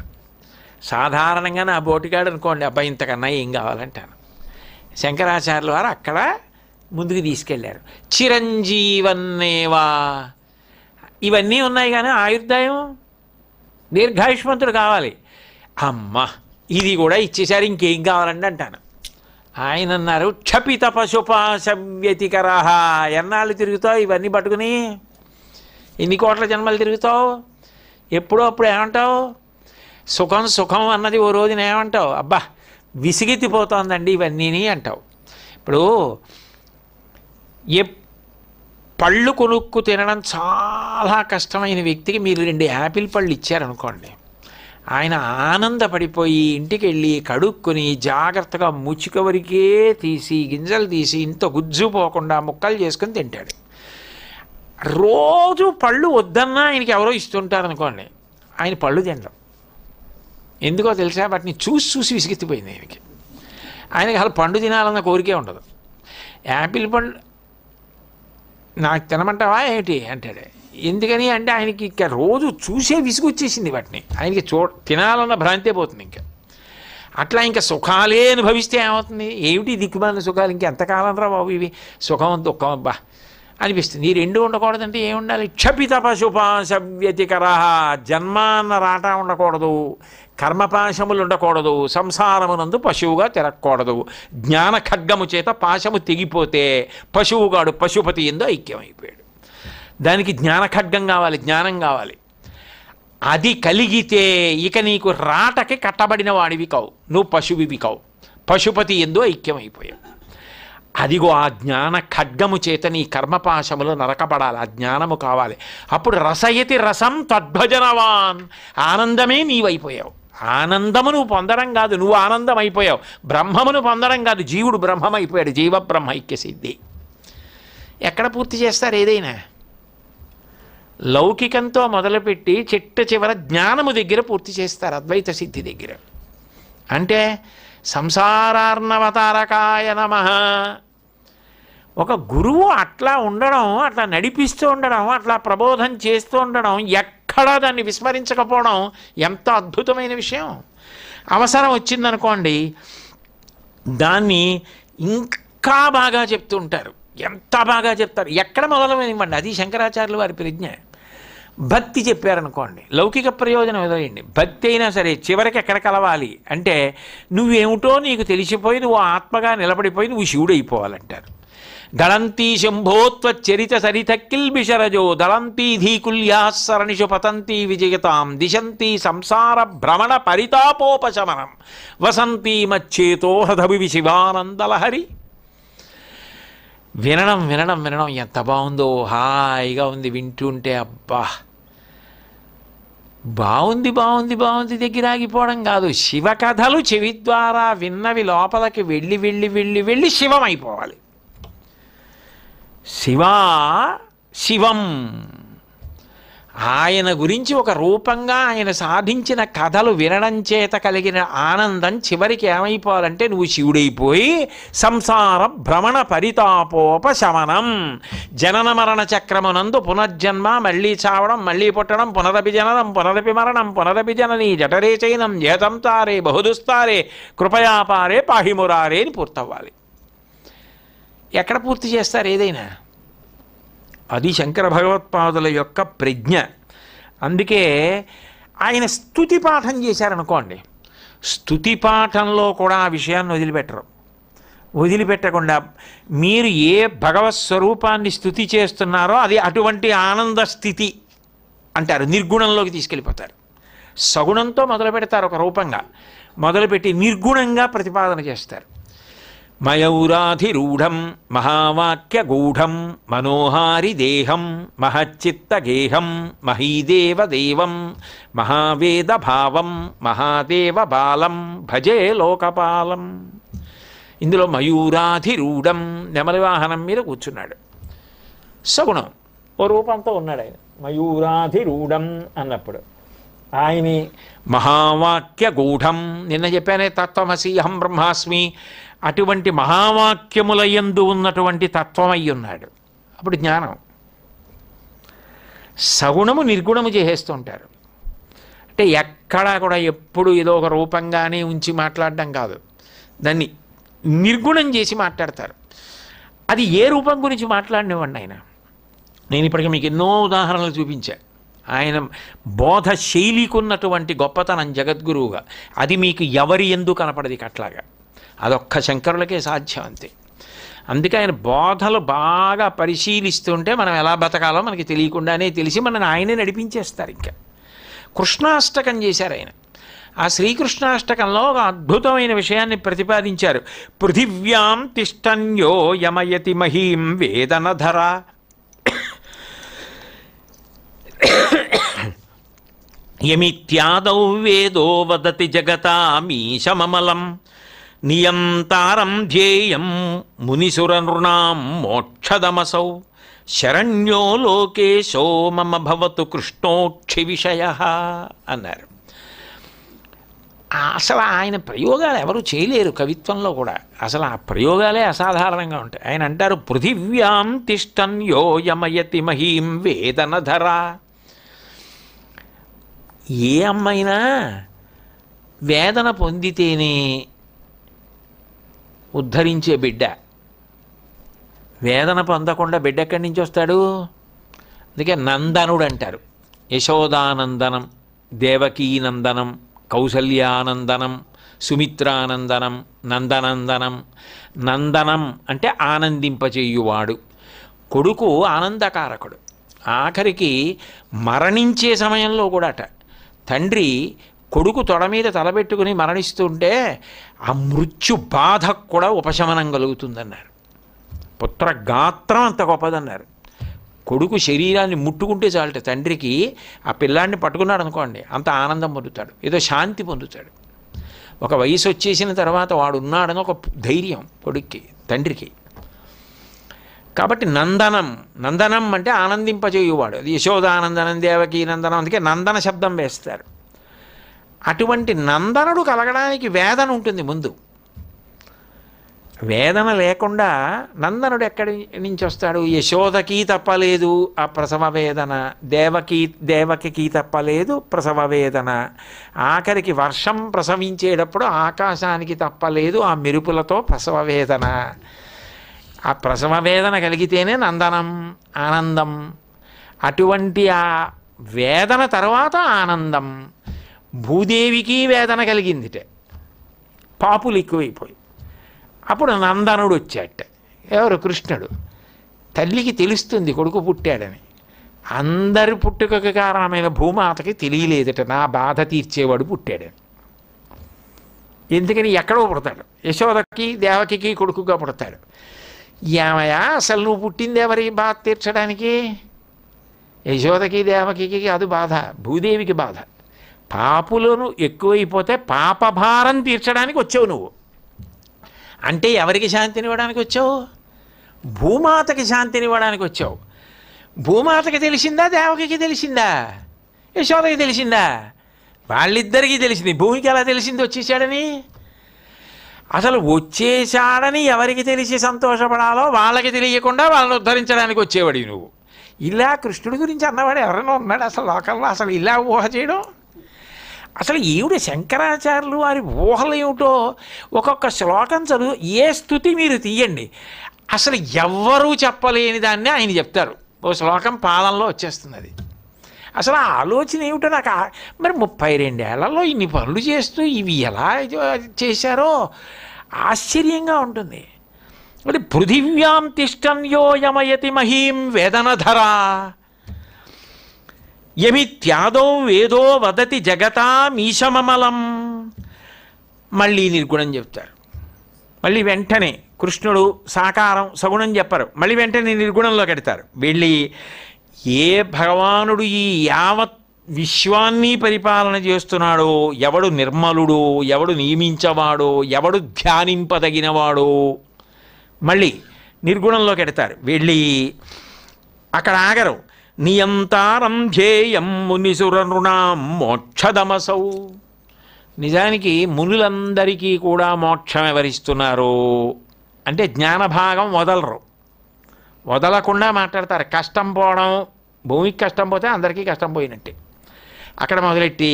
సాధారణంగా నా బోటిగాడు అనుకోండి, అబ్బాయి ఇంతకన్నా ఏం కావాలంటాను. శంకరాచార్యుల వారు అక్కడ ముందుకు తీసుకెళ్ళారు. చిరంజీవన్నేవా, ఇవన్నీ ఉన్నాయి కానీ ఆయుర్దాయం, దీర్ఘాయుష్మంతుడు కావాలి. అమ్మ ఇది కూడా ఇచ్చేసారి, ఇంకేం కావాలండి అంటాను. ఆయన అన్నారు, క్షపిత పశుపాశవ్యతికర. ఎన్నాళ్ళు తిరుగుతావు ఇవన్నీ పట్టుకుని? ఎన్ని కోట్ల జన్మలు తిరుగుతావు? ఎప్పుడో అప్పుడు ఏమంటావు? సుఖం సుఖం అన్నది ఓ రోజున ఏమంటావు? అబ్బా విసిగెత్తిపోతోందండి ఇవన్నీ అంటావు. ఇప్పుడు పళ్ళు కొనుక్కు తినడం చాలా కష్టమైన వ్యక్తికి మీరు 2 యాపిల్ పళ్ళు ఇచ్చారనుకోండి, ఆయన ఆనందపడిపోయి ఇంటికి వెళ్ళి కడుక్కొని జాగ్రత్తగా ముచ్చిక వరకే తీసి గింజలు తీసి ఇంత గుజ్జు పోకుండా ముక్కలు చేసుకొని తింటాడు. రోజు పళ్ళు వద్దన్నా ఆయనకి ఎవరో ఇస్తుంటారనుకోండి, ఆయన పళ్ళు తినడం. ఎందుకో తెలుసా? వాటిని చూసి చూసి విసిగెత్తిపోయింది ఆయనకి. ఆయనకి అసలు పండు తినాలన్న కోరికే ఉండదు. యాపిల్ పండు నాకు తినమంటావా ఏమిటి అంటాడు. ఎందుకని అంటే ఆయనకి ఇంకా రోజు చూసే విసుగొచ్చేసింది వాటిని. ఆయనకి తినాలన్న భ్రాంతే పోతుంది. ఇంకా అట్లా ఇంకా సుఖాలే అనుభవిస్తే ఏమవుతుంది? ఏమిటి దిక్కుమాలిన సుఖాలు, ఇంకెంతకాలం రా బాబు ఇవి, సుఖం దుఃఖం అబ్బా అనిపిస్తుంది. ఈ 2 ఉండకూడదంటే ఏముండాలి? క్షపిత పశుపాశ వ్యతికర, జన్మ అన్న రాట ఉండకూడదు, కర్మపాశములు ఉండకూడదు, సంసారమునందు పశువుగా తిరగకూడదు. జ్ఞాన ఖడ్గము చేత పాశము తెగిపోతే పశువుగాడు పశుపతి ఎందు ఐక్యమైపోయాడు. దానికి జ్ఞాన ఖడ్గం కావాలి, జ్ఞానం కావాలి. అది కలిగితే ఇక నీకు రాటకి కట్టబడిన వాడివి కావు, నువ్వు పశువివి కావు, పశుపతి ఎందు ఐక్యమైపోయావు. అదిగో ఆ జ్ఞాన ఖడ్గము చేత నీ కర్మపాశములు నరకబడాలి, ఆ జ్ఞానము కావాలి. అప్పుడు రసయతి రసం తద్భజనవాన్, ఆనందమే నీవైపోయావు. ఆనందము నువ్వు పొందడం కాదు, నువ్వు ఆనందం అయిపోయావు. బ్రహ్మమును పొందడం కాదు, జీవుడు బ్రహ్మమైపోయాడు. జీవ బ్రహ్మ ఐక్య సిద్ధి. ఎక్కడ పూర్తి చేస్తారు ఏదైనా? లౌకికంతో మొదలుపెట్టి చిట్ట జ్ఞానము దగ్గర పూర్తి చేస్తారు, అద్వైత సిద్ధి దగ్గర. అంటే సంసారార్ణవతారకాయ నమః. ఒక గురువు అట్లా ఉండడం, అట్లా నడిపిస్తూ ఉండడం, అట్లా ప్రబోధం చేస్తూ ఉండడం, ఎక్కడా దాన్ని విస్మరించకపోవడం ఎంత అద్భుతమైన విషయం. అవసరం వచ్చిందనుకోండి దాన్ని ఇంకా బాగా చెప్తూ ఉంటారు. ఎంత బాగా చెప్తారు, ఎక్కడ మొదలైనివ్వండి. అది శంకరాచార్యులు వారి ప్రజ్ఞ. భక్తి చెప్పారనుకోండి, లౌకిక ప్రయోజనం వదిలేయండి, భక్తి అయినా సరే చివరికి ఎక్కడ కలవాలి అంటే నువ్వేమిటో నీకు తెలిసిపోయి నువ్వు ఆత్మగా నిలబడిపోయి నువ్వు శివుడు అయిపోవాలంటారు. గళంతీ శంభోత్వచరిత సరితకిల్బిషరజో దళంతీ ధీకుల్యాసరణిషు పతంతీ విజయతాం దిశంతీ సంసార భ్రమణ పరితాపోపశమనం వసంతీ మచ్చేతో హృదభి శివానందలహరి. వినడం వినడం వినడం ఎంత బాగుందో, హాయిగా ఉంది వింటుంటే. అబ్బా బాగుంది బాగుంది బాగుంది దగ్గర ఆగిపోవడం కాదు, శివకథలు చెవి ద్వారా విన్నవి లోపలికి వెళ్ళి వెళ్ళి వెళ్ళి వెళ్ళి శివమైపోవాలి. శివా శివం, ఆయన గురించి ఒక రూపంగా ఆయన సాధించిన కథలు వినడం చేత కలిగిన ఆనందం చివరికి ఏమైపోవాలంటే నువ్వు శివుడైపోయి సంసార భ్రమణ పరితాపోపశమనం. జనన మరణ చక్రమునందు పునర్జన్మ, మళ్ళీ చావడం, మళ్ళీ పుట్టడం, పునరపి జననం పునరపి మరణం పునరపి జనని జఠరే చైనం ఏతం తారే బహుదుస్తారే కృపయాపారే పాహిమురారే అని పూర్తవ్వాలి. ఎక్కడ పూర్తి చేస్తారు ఏదైనా? అది శంకర భగవత్పాదుల యొక్క ప్రజ్ఞ. అందుకే ఆయన స్తుతి పాఠం చేశారనుకోండి, స్తుతి పాఠంలో కూడా ఆ విషయాన్ని వదిలిపెట్టరు. వదిలిపెట్టకుండా మీరు ఏ భగవత్ స్వరూపాన్ని స్తుతి చేస్తున్నారో అది అటువంటి ఆనంద స్థితి అంటారు, నిర్గుణంలోకి తీసుకెళ్ళిపోతారు. సగుణంతో మొదలు పెడతారు, ఒక రూపంగా మొదలుపెట్టి నిర్గుణంగా ప్రతిపాదన చేస్తారు. మయూరాధిరూఢం మహావాక్యగూఢం మనోహారి దేహం మహచ్చిత్తగేహం మహీదేవదేవం మహావేదభావం మహాదేవబాలం భజే లోకపాలం. ఇందులో మయూరాధిరూఢం, నెమలి వాహనం మీద కూర్చున్నాడు, సగుణం, ఓ రూపంతో ఉన్నాడు ఆయన. మయూరాధిరూఢం అన్నప్పుడు ఆయన్ని మహావాక్యగూఢం, నిన్న చెప్పానే తత్వమసి అహం బ్రహ్మాస్మి, అటువంటి మహావాక్యములయందు ఉన్నటువంటి తత్వమై ఉన్నాడు. అప్పుడు జ్ఞానం. సగుణము నిర్గుణము చేసేస్తూ ఉంటారు. అంటే ఎక్కడా కూడా ఎప్పుడు ఏదో ఒక రూపంగానే ఉంచి మాట్లాడడం కాదు, దాన్ని నిర్గుణం చేసి మాట్లాడతారు. అది ఏ రూపం గురించి మాట్లాడినవ్వండి ఆయన. నేను ఇప్పటికీ మీకు ఎన్నో ఉదాహరణలు చూపించాను. ఆయన బోధ శైలికి ఉన్నటువంటి గొప్పతనం జగద్గురువుగా, అది మీకు ఎవరి ఎందుకు కనపడది అట్లాగా, అదొక్క శంకరులకే సాధ్యం అంతే. అందుకే ఆయన బోధలు బాగా పరిశీలిస్తుంటే మనం ఎలా బతకాలో మనకి తెలియకుండానే తెలిసి మనని ఆయనే నడిపించేస్తారు. ఇంకా కృష్ణాష్టకం చేశారు ఆయన. ఆ శ్రీకృష్ణాష్టకంలో ఒక అద్భుతమైన విషయాన్ని ప్రతిపాదించారు. పృథివ్యాం తిష్టన్యో యమయతి మహీం వేదనధర యమిత్యాదౌ వేదో వదతి జగతామీశమమలం నియంతారం ధ్యేయం మునిసురనృణాం మోక్షదమసౌ శరణ్యో లోకేశో మమ భవతు కృష్ణోక్షి విషయ అన్నారు. అసలు ఆయన ప్రయోగాలు ఎవరు చేయలేరు కవిత్వంలో కూడా. అసలు ఆ ప్రయోగాలే అసాధారణంగా ఉంటాయి. ఆయన అంటారు, పృథివ్యాం తిష్టన్ యో యమయతి మహీం వేదనధర. ఏ అమ్మైనా వేదన పొందితేనే ఉద్ధరించే బిడ్డ. వేదన పొందకుండా బిడ్డ ఎక్కడి నుంచి వస్తాడు? అందుకే నందనుడు అంటారు. యశోదానందనం, దేవకీనందనం, కౌసల్యానందనం, సుమిత్రానందనం, నందనందనం. నందనం అంటే ఆనందింపచేయువాడు. కొడుకు ఆనందకారకుడు. ఆఖరికి మరణించే సమయంలో కూడాట తండ్రి కొడుకు తొడ మీద తలబెట్టుకుని మరణిస్తుంటే ఆ మృత్యు బాధకు కూడా ఉపశమనం కలుగుతుందన్నారు. పుత్రగాత్రం అంత గొప్పదన్నారు. కొడుకు శరీరాన్ని ముట్టుకుంటే చాలట తండ్రికి, ఆ పిల్లాడిని పట్టుకున్నాడు అనుకోండి అంత ఆనందం పొందుతాడు, ఏదో శాంతి పొందుతాడు. ఒక వయసు వచ్చేసిన తర్వాత వాడు ఉన్నాడని ఒక ధైర్యం కొడుక్కి, తండ్రికి. కాబట్టి నందనం, నందనం అంటే ఆనందింపజేయువాడు. అది యశోదానందనం, దేవకీ నందనం, అందుకే నందన శబ్దం వేస్తారు. అటువంటి నందనుడు కలగడానికి వేదన ఉంటుంది ముందు. వేదన లేకుండా నందనుడు ఎక్కడి నుంచి వస్తాడు? యశోదకి తప్పలేదు ఆ ప్రసవ వేదన, దేవకి తప్పలేదు ప్రసవ వేదన, ఆఖరికి వర్షం ప్రసవించేటప్పుడు ఆకాశానికి తప్పలేదు ఆ మెరుపులతో ప్రసవ వేదన. ఆ ప్రసవ వేదన కలిగితేనే నందనం, ఆనందం. అటువంటి ఆ వేదన తర్వాత ఆనందం. భూదేవికి వేదన కలిగిందిట, పాపులు ఎక్కువైపోయి. అప్పుడు నందనుడు వచ్చాట. ఎవరు? కృష్ణుడు. తల్లికి తెలుస్తుంది కొడుకు పుట్టాడని. అందరి పుట్టుకకు కారణమైన భూమాతకి తెలియలేదట నా బాధ తీర్చేవాడు పుట్టాడని. ఎందుకని ఎక్కడో పుడతాడు, యశోదకి దేవకి కొడుకుగా పుడతాడు. ఏమయ్యా అసలు నువ్వు పుట్టింది ఎవరి బాధ తీర్చడానికి? యశోదకి దేవకి అది బాధ, భూదేవికి బాధ. పాపులను ఎక్కువైపోతే పాపభారం తీర్చడానికి వచ్చావు నువ్వు. అంటే ఎవరికి శాంతినివ్వడానికి వచ్చావు? భూమాతకి శాంతినివ్వడానికి వచ్చావు. భూమాతకి తెలిసిందా, దేవకి తెలిసిందా, యశోదకి తెలిసిందా? వాళ్ళిద్దరికీ తెలిసింది. భూమికి ఎలా తెలిసింది వచ్చేసాడని? అసలు వచ్చేసాడని ఎవరికి తెలిసి సంతోషపడాలో వాళ్ళకి తెలియకుండా వాళ్ళని ఉద్ధరించడానికి వచ్చేవాడు నువ్వు. ఇలా కృష్ణుడి గురించి అన్నవాడు ఎవరైనా ఉన్నాడు అసలు లోకంలో? అసలు ఇలా ఊహ చేయడం అసలు ఈవిడ శంకరాచార్యులు వారి ఊహలు ఏమిటో ఒక్కొక్క శ్లోకం చదువు, ఏ స్తుతి మీరు తీయండి, అసలు ఎవ్వరూ చెప్పలేని దాన్ని ఆయన చెప్తారు. ఓ శ్లోకం పాదంలో వచ్చేస్తుంది. అది అసలు ఆ ఆలోచన ఏమిటో నాకు. మరి 32 ఏళ్లలో ఇన్ని పనులు చేస్తూ ఇవి ఎలా చేశారో ఆశ్చర్యంగా ఉంటుంది. మరి పృథివ్యాం తిష్టన్యో యమయతి మహీం వేదనధరా యమిత్యాదో వేదో వదతి జగతామీశమమలం. మళ్ళీ నిర్గుణం చెప్తారు. మళ్ళీ వెంటనే కృష్ణుడు సాకారం సగుణం చెప్పరు, మళ్ళీ వెంటనే నిర్గుణంలోకి ఎడతారు. వెళ్ళి ఏ భగవానుడు ఈ యావత్ విశ్వాన్ని పరిపాలన చేస్తున్నాడో, ఎవడు నిర్మలుడో, ఎవడు నియమించవాడో, ఎవడు ధ్యానింపదగినవాడో, మళ్ళీ నిర్గుణంలోకి ఎడతారు. వెళ్ళి అక్కడ ఆగరు. నియంతారం ధ్యేయం మునిసురనృణాం మోక్షదమసౌ. నిజానికి మునులందరికీ కూడా మోక్షం ఎవరిస్తున్నారో అంటే జ్ఞానభాగం వదలరు, వదలకుండా మాట్లాడతారు. కష్టం పోవడం, భూమికి కష్టం పోతే అందరికీ కష్టం పోయినట్టే. అక్కడ మొదలెట్టి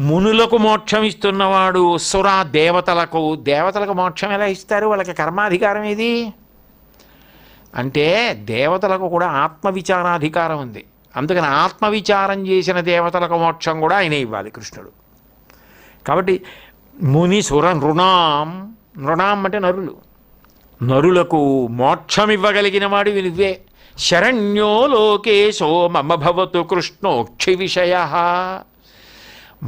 మునులకు మోక్షం ఇస్తున్నవాడు సురా దేవతలకు మోక్షం ఎలా ఇస్తారు? వాళ్ళకి కర్మాధికారం ఏది? అంటే దేవతలకు కూడా ఆత్మవిచారాధికారం ఉంది. అందుకని ఆత్మవిచారం చేసిన దేవతలకు మోక్షం కూడా ఆయన ఇవ్వాలి కృష్ణుడు. కాబట్టి ముని సుర నృణాం అంటే నరులు, నరులకు మోక్షం ఇవ్వగలిగిన వాడివి నువ్వే. శరణ్యో లోకేశో మమ భవతు కృష్ణోక్షి విషయ.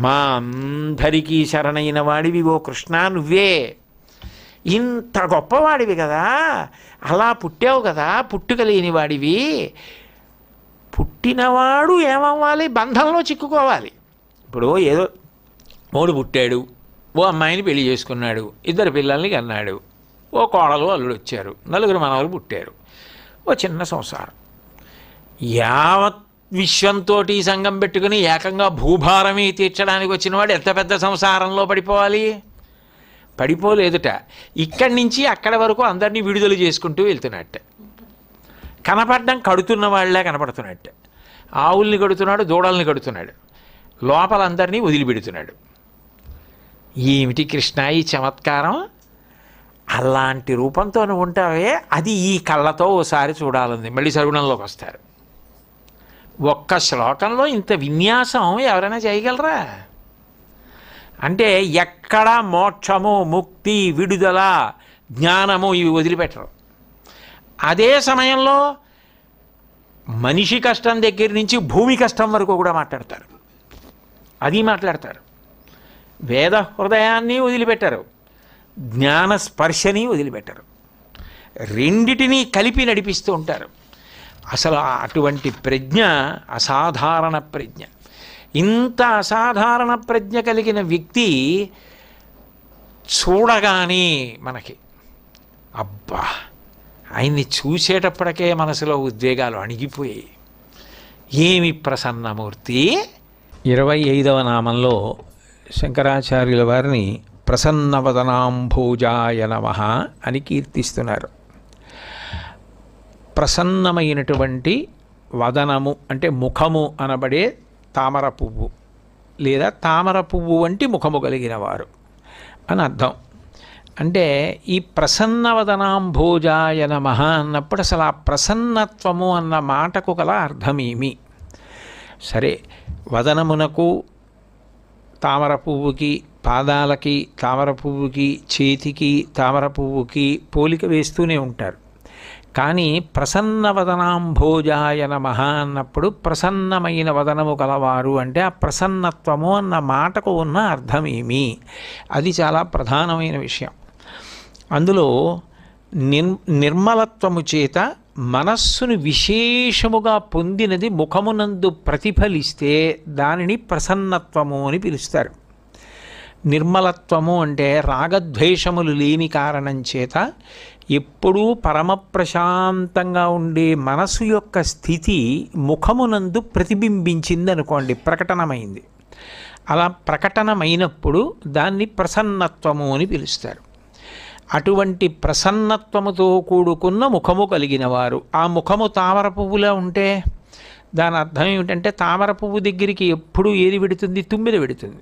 మా అందరికీ శరణైన వాడివి ఓ కృష్ణ నువ్వే. ఇంత గొప్పవాడివి కదా, అలా పుట్టావు కదా, పుట్టుక లేని వాడివి. పుట్టినవాడు ఏమవ్వాలి? బంధంలో చిక్కుకోవాలి. ఇప్పుడు ఏదో ఓడు పుట్టాడు, ఓ అమ్మాయిని పెళ్లి చేసుకున్నాడు, 2 పిల్లల్ని కన్నాడు, ఓ కోడలు అల్లుడు వచ్చారు, 4 మనవలు పుట్టారు, ఓ చిన్న సంసారం. యావత్ విశ్వంతో సంఘం పెట్టుకుని ఏకంగా భూభారమే తీర్చడానికి వచ్చిన వాడు ఎంత పెద్ద సంసారంలో పడిపోవాలి? పడిపోలేదుట. ఇక్కడి నుంచి అక్కడి వరకు అందరినీ విడుదల చేసుకుంటూ వెళ్తున్నట్టే. కనపడడం కడుతున్న వాళ్ళే కనపడుతున్నట్టే. ఆవుల్ని కడుతున్నాడు, దూడల్ని కడుతున్నాడు, లోపలందరినీ వదిలిపెడుతున్నాడు. ఏమిటి కృష్ణ ఈ చమత్కారం? అలాంటి రూపంతో నువ్వు ఉంటావే, అది ఈ కళ్ళతో ఓసారి చూడాలంది. మళ్ళీ సగుణంలోకి వస్తారు. ఒక్క శ్లోకంలో ఇంత విన్యాసం ఎవరైనా చేయగలరా? అంటే ఎక్కడ మోక్షము, ముక్తి, విడుదల, జ్ఞానము ఇవి వదిలిపెట్టరు. అదే సమయంలో మనిషి కష్టం దగ్గర నుంచి భూమి కష్టం వరకు కూడా మాట్లాడతారు. అది మాట్లాడతారు. వేద హృదయాన్ని వదిలిపెట్టరు, జ్ఞాన స్పర్శని వదిలిపెట్టరు. రెండిటినీ కలిపి నడిపిస్తూ ఉంటారు. అసలు అటువంటి ప్రజ్ఞ అసాధారణ ప్రజ్ఞ. ఇంత అసాధారణ ప్రజ్ఞ కలిగిన వ్యక్తి చూడగానే మనకి అబ్బా, ఆయన్ని చూసేటప్పటికే మనసులో ఉద్వేగాలు అణిగిపోయాయి. ఏమి ప్రసన్నమూర్తి. 25వ నామంలో శంకరాచార్యుల వారిని ప్రసన్నవదనాంభోజాయ నమః అని కీర్తిస్తున్నారు. ప్రసన్నమైనటువంటి వదనము అంటే ముఖము అనబడే తామర పువ్వు, లేదా తామర పువ్వు వంటి ముఖము కలిగిన వారు అని అర్థం. అంటే ఈ ప్రసన్నవదనాంభోజాయ నమః అన్నప్పుడు అసలు ఆ ప్రసన్నత్వము అన్న మాటకు గల అర్థమేమి? సరే, వదనమునకు, తామర పువ్వుకి, పాదాలకి, తామర పువ్వుకి, చేతికి, తామర పువ్వుకి పోలిక వేస్తూనే ఉంటారు. కానీ ప్రసన్నవదనాంభోజాయ నమః అన్నప్పుడు ప్రసన్నమైన వదనము గలవారు అంటే ఆ ప్రసన్నత్వము అన్న మాటకు ఉన్న అర్థమేమి? అది చాలా ప్రధానమైన విషయం. అందులో నిర్మలత్వము చేత మనస్సును విశేషముగా పొందినది ముఖమునందు ప్రతిఫలిస్తే దానిని ప్రసన్నత్వము అని పిలుస్తారు. నిర్మలత్వము అంటే రాగద్వేషములు లేని కారణం చేత ఎప్పుడూ పరమ ప్రశాంతంగా ఉండే మనసు యొక్క స్థితి ముఖమునందు ప్రతిబింబించింది అనుకోండి, ప్రకటనమైంది. అలా ప్రకటనమైనప్పుడు దాన్ని ప్రసన్నత్వము అని పిలుస్తారు. అటువంటి ప్రసన్నత్వముతో కూడుకున్న ముఖము కలిగిన వారు. ఆ ముఖము తామర పువ్వులా ఉంటే దాని అర్థం ఏమిటంటే, తామర పువ్వు దగ్గరికి ఎప్పుడు ఏది వెడుతుంది? తుమ్మెద వెడుతుంది.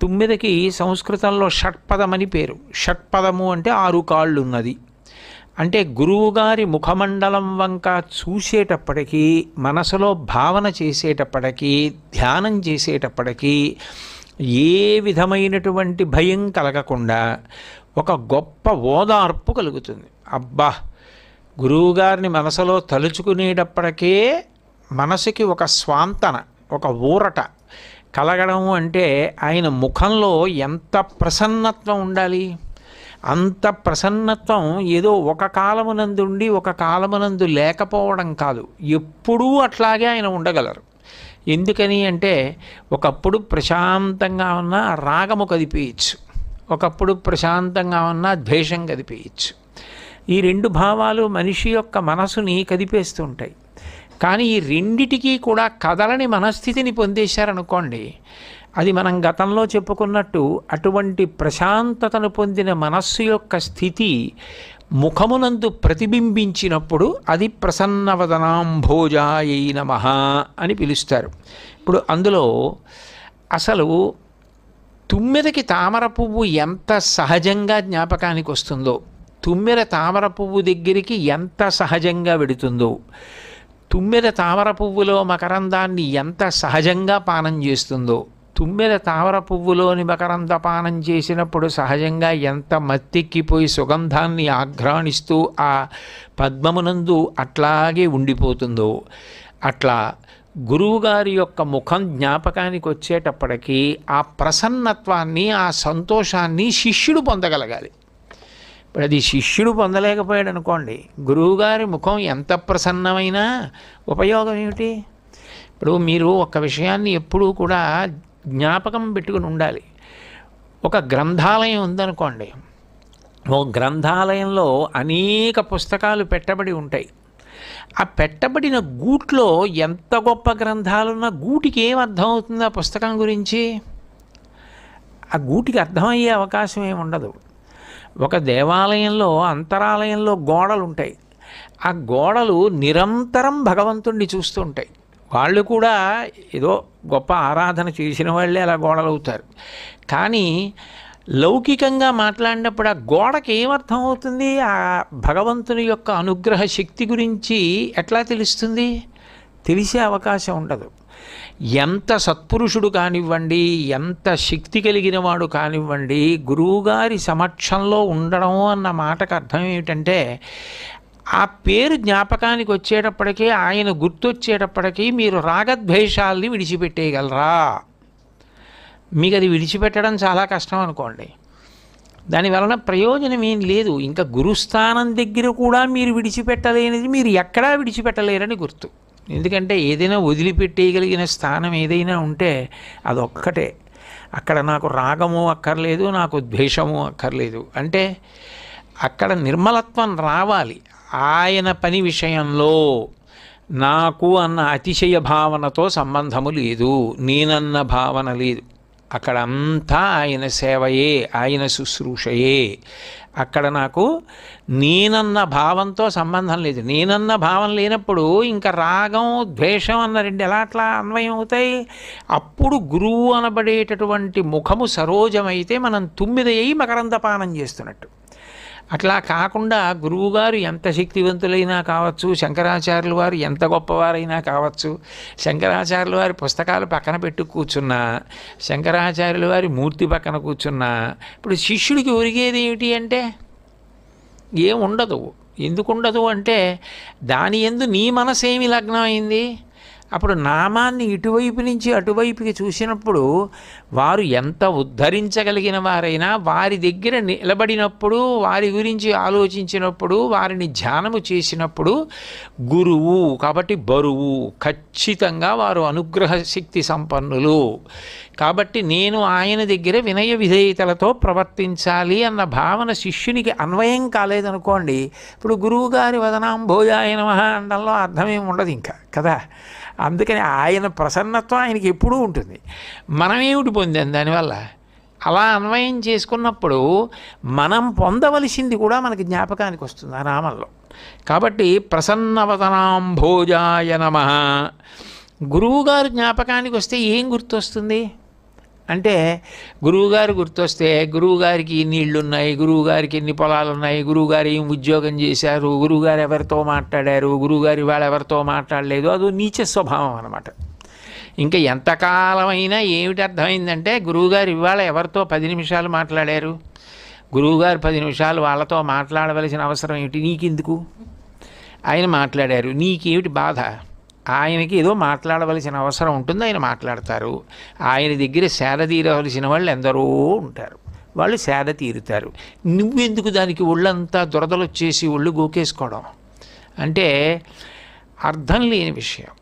తుమ్మెదకి సంస్కృతంలో షట్పదమని పేరు. షట్పదము అంటే 6 కాళ్ళు ఉన్నది. అంటే గురువుగారి ముఖమండలం వంక చూసేటప్పటికీ, మనసులో భావన చేసేటప్పటికీ, ధ్యానం చేసేటప్పటికీ ఏ విధమైనటువంటి భయం కలగకుండా ఒక గొప్ప ఓదార్పు కలుగుతుంది. అబ్బా, గురువుగారిని మనసులో తలుచుకునేటప్పటికే మనసుకి ఒక స్వాంతన, ఒక ఊరట కలగడం అంటే ఆయన ముఖంలో ఎంత ప్రసన్నత్వం ఉండాలి. అంత ప్రసన్నత్వం ఏదో ఒక కాలమునందుండి ఒక కాలమునందు లేకపోవడం కాదు, ఎప్పుడూ అట్లాగే ఆయన ఉండగలరు. ఎందుకని అంటే ఒకప్పుడు ప్రశాంతంగా ఉన్న రాగము కదిపేయచ్చు, ఒకప్పుడు ప్రశాంతంగా ఉన్న ద్వేషం కదిపేయచ్చు. ఈ 2 భావాలు మనిషి యొక్క మనసుని కదిపేస్తుంటాయి. కానీ ఈ రెండిటికీ కూడా కదలని మనస్థితిని పొందేశారనుకోండి, అది మనం గతంలో చెప్పుకున్నట్టు అటువంటి ప్రశాంతతను పొందిన మనస్సు యొక్క స్థితి ముఖమునందు ప్రతిబింబించినప్పుడు అది ప్రసన్నవదనాంభోజాయ నమః అని పిలుస్తారు. ఇప్పుడు అందులో అసలు తుమ్మెదకి తామర పువ్వు ఎంత సహజంగా జ్ఞాపకానికి వస్తుందో, తుమ్మెద తామర పువ్వు దగ్గరికి ఎంత సహజంగా వెడుతుందో, తుమ్మెద తామర పువ్వులో మకరందాన్ని ఎంత సహజంగా పానం చేస్తుందో, తుమ్మెద తామర పువ్వులోని మకరంద పానం చేసినప్పుడు సహజంగా ఎంత మత్తెక్కిపోయి సుగంధాన్ని ఆఘ్రాణిస్తూ ఆ పద్మమునందు అట్లాగే ఉండిపోతుందో, అట్లా గురువుగారి యొక్క ముఖం జ్ఞాపకానికి వచ్చేటప్పటికీ ఆ ప్రసన్నత్వాన్ని, ఆ సంతోషాన్ని శిష్యుడు పొందగలగాలి. ఇప్పుడు అది శిష్యుడు పొందలేకపోయాడు అనుకోండి, గురువుగారి ముఖం ఎంత ప్రసన్నమైనా ఉపయోగం ఏమిటి? ఇప్పుడు మీరు ఒక విషయాన్ని ఎప్పుడూ కూడా జ్ఞాపకం పెట్టుకుని ఉండాలి. ఒక గ్రంథాలయం ఉందనుకోండి, ఓ గ్రంథాలయంలో అనేక పుస్తకాలు పెట్టబడి ఉంటాయి. ఆ పెట్టబడిన గూట్లో ఎంత గొప్ప గ్రంథాలున్నా గూటికి ఏం అర్థం అవుతుంది ఆ పుస్తకం గురించి? ఆ గూటికి అర్థమయ్యే అవకాశం ఏమి ఉండదు. ఒక దేవాలయంలో అంతరాలయంలో గోడలు ఉంటాయి. ఆ గోడలు నిరంతరం భగవంతుణ్ణి చూస్తూ ఉంటాయి. వాళ్ళు కూడా ఏదో గొప్ప ఆరాధన చేసిన వాళ్ళే అలా గోడలు అవుతారు. కానీ లౌకికంగా మాట్లాడినప్పుడు ఆ గోడకి ఏమర్థం అవుతుంది? ఆ భగవంతుని యొక్క అనుగ్రహ శక్తి గురించి ఎట్లా తెలుస్తుంది? తెలిసే అవకాశం ఉండదు. ఎంత సత్పురుషుడు కానివ్వండి, ఎంత శక్తి కలిగిన వాడు కానివ్వండి, గురువుగారి సమక్షంలో ఉండడం అన్న మాటకు అర్థం ఏమిటంటే, ఆ పేరు జ్ఞాపకానికి వచ్చేటప్పటికీ, ఆయన గుర్తొచ్చేటప్పటికీ మీరు రాగద్వేషాల్ని విడిచిపెట్టేయగలరా? మీకు అది విడిచిపెట్టడం చాలా కష్టం అనుకోండి, దానివలన ప్రయోజనం ఏం లేదు. ఇంకా గురుస్థానం దగ్గర కూడా మీరు విడిచిపెట్టలేనిది మీరు ఎక్కడా విడిచిపెట్టలేరని గుర్తు. ఎందుకంటే ఏదైనా వదిలిపెట్టేయగలిగిన స్థానం ఏదైనా ఉంటే అదొక్కటే. అక్కడ నాకు రాగము అక్కర్లేదు, నాకు ద్వేషము అక్కర్లేదు. అంటే అక్కడ నిర్మలత్వం రావాలి. ఆయన పని విషయంలో నాకు అన్న అతిశయ భావనతో సంబంధము లేదు, నేనన్న భావన లేదు. అక్కడ అంతా ఆయన సేవయే, ఆయన శుశ్రూషయే. అక్కడ నాకు నేనన్న భావంతో సంబంధం లేదు. నేనన్న భావం లేనప్పుడు ఇంకా రాగం ద్వేషం అన్న రెండు ఎలా అట్లా అన్వయం అవుతాయి? అప్పుడు గురువు అనబడేటటువంటి ముఖము సరోజమైతే మనం 9 అయ్యి మకరందపానం చేస్తున్నట్టు. అట్లా కాకుండా గురువుగారు ఎంత శక్తివంతులైనా కావచ్చు, శంకరాచార్యుల వారు ఎంత గొప్పవారైనా కావచ్చు, శంకరాచార్యుల వారి పుస్తకాలు పక్కన పెట్టు కూర్చున్నా, శంకరాచార్యుల వారి మూర్తి పక్కన కూర్చున్నా, ఇప్పుడు శిష్యుడికి ఒరిగేది ఏమిటి అంటే ఏం ఉండదు. ఎందుకు ఉండదు అంటే దాని యందు నీ మనసేమి లగ్నం అయింది? అప్పుడు నామాన్ని ఇటువైపు నుంచి అటువైపుకి చూసినప్పుడు వారు ఎంత ఉద్ధరించగలిగిన వారైనా వారి దగ్గర నిలబడినప్పుడు, వారి గురించి ఆలోచించినప్పుడు, వారిని ధ్యానము చేసినప్పుడు గురువు కాబట్టి బరువు, ఖచ్చితంగా వారు అనుగ్రహ శక్తి సంపన్నులు. కాబట్టి నేను ఆయన దగ్గర వినయ విధేయతలతో ప్రవర్తించాలి అన్న భావన శిష్యునికి అన్వయం కాలేదనుకోండి, ఇప్పుడు గురువుగారి వదనాంభోజాయ నమః అనడంలో అర్థమేమి ఉండదు ఇంకా కదా. అందుకని ఆయన ప్రసన్నత్వం ఆయనకి ఎప్పుడూ ఉంటుంది. మనమేమిటి పొందాం దానివల్ల? అలా అన్వయం చేసుకున్నప్పుడు మనం పొందవలసింది కూడా మనకి జ్ఞాపకానికి వస్తుంది ఆ నామంలో. కాబట్టి ప్రసన్నవదనాంభోజాయ నమః గురువుగారు జ్ఞాపకానికి వస్తే ఏం గుర్తొస్తుంది అంటే, గురువుగారు గుర్తొస్తే గురువుగారికి ఇన్ని ఇళ్ళున్నాయి, గురువుగారికి ఎన్ని పొలాలు ఉన్నాయి, గురువుగారు ఏం ఉద్యోగం చేశారు, గురువుగారు ఎవరితో మాట్లాడారు, గురువుగారు ఇవాళ ఎవరితో మాట్లాడలేదు, అది నీచ స్వభావం అన్నమాట. ఇంకా ఎంతకాలమైనా ఏమిటి అర్థమైందంటే, గురువుగారు ఇవాళ ఎవరితో 10 నిమిషాలు మాట్లాడారు, గురువుగారు 10 నిమిషాలు వాళ్ళతో మాట్లాడవలసిన అవసరం ఏమిటి, నీకెందుకు? ఆయన మాట్లాడారు, నీకేమిటి బాధ? ఆయనకి ఏదో మాట్లాడవలసిన అవసరం ఉంటుంది, ఆయన మాట్లాడతారు. ఆయన దగ్గర సేద తీరవలసిన వాళ్ళు ఎందరో ఉంటారు, వాళ్ళు సేద తీరుతారు. నువ్వెందుకు దానికి ఒళ్ళంతా దురదలు వచ్చేసి ఒళ్ళు గోకేసుకోవడం అంటే అర్థం లేని విషయం.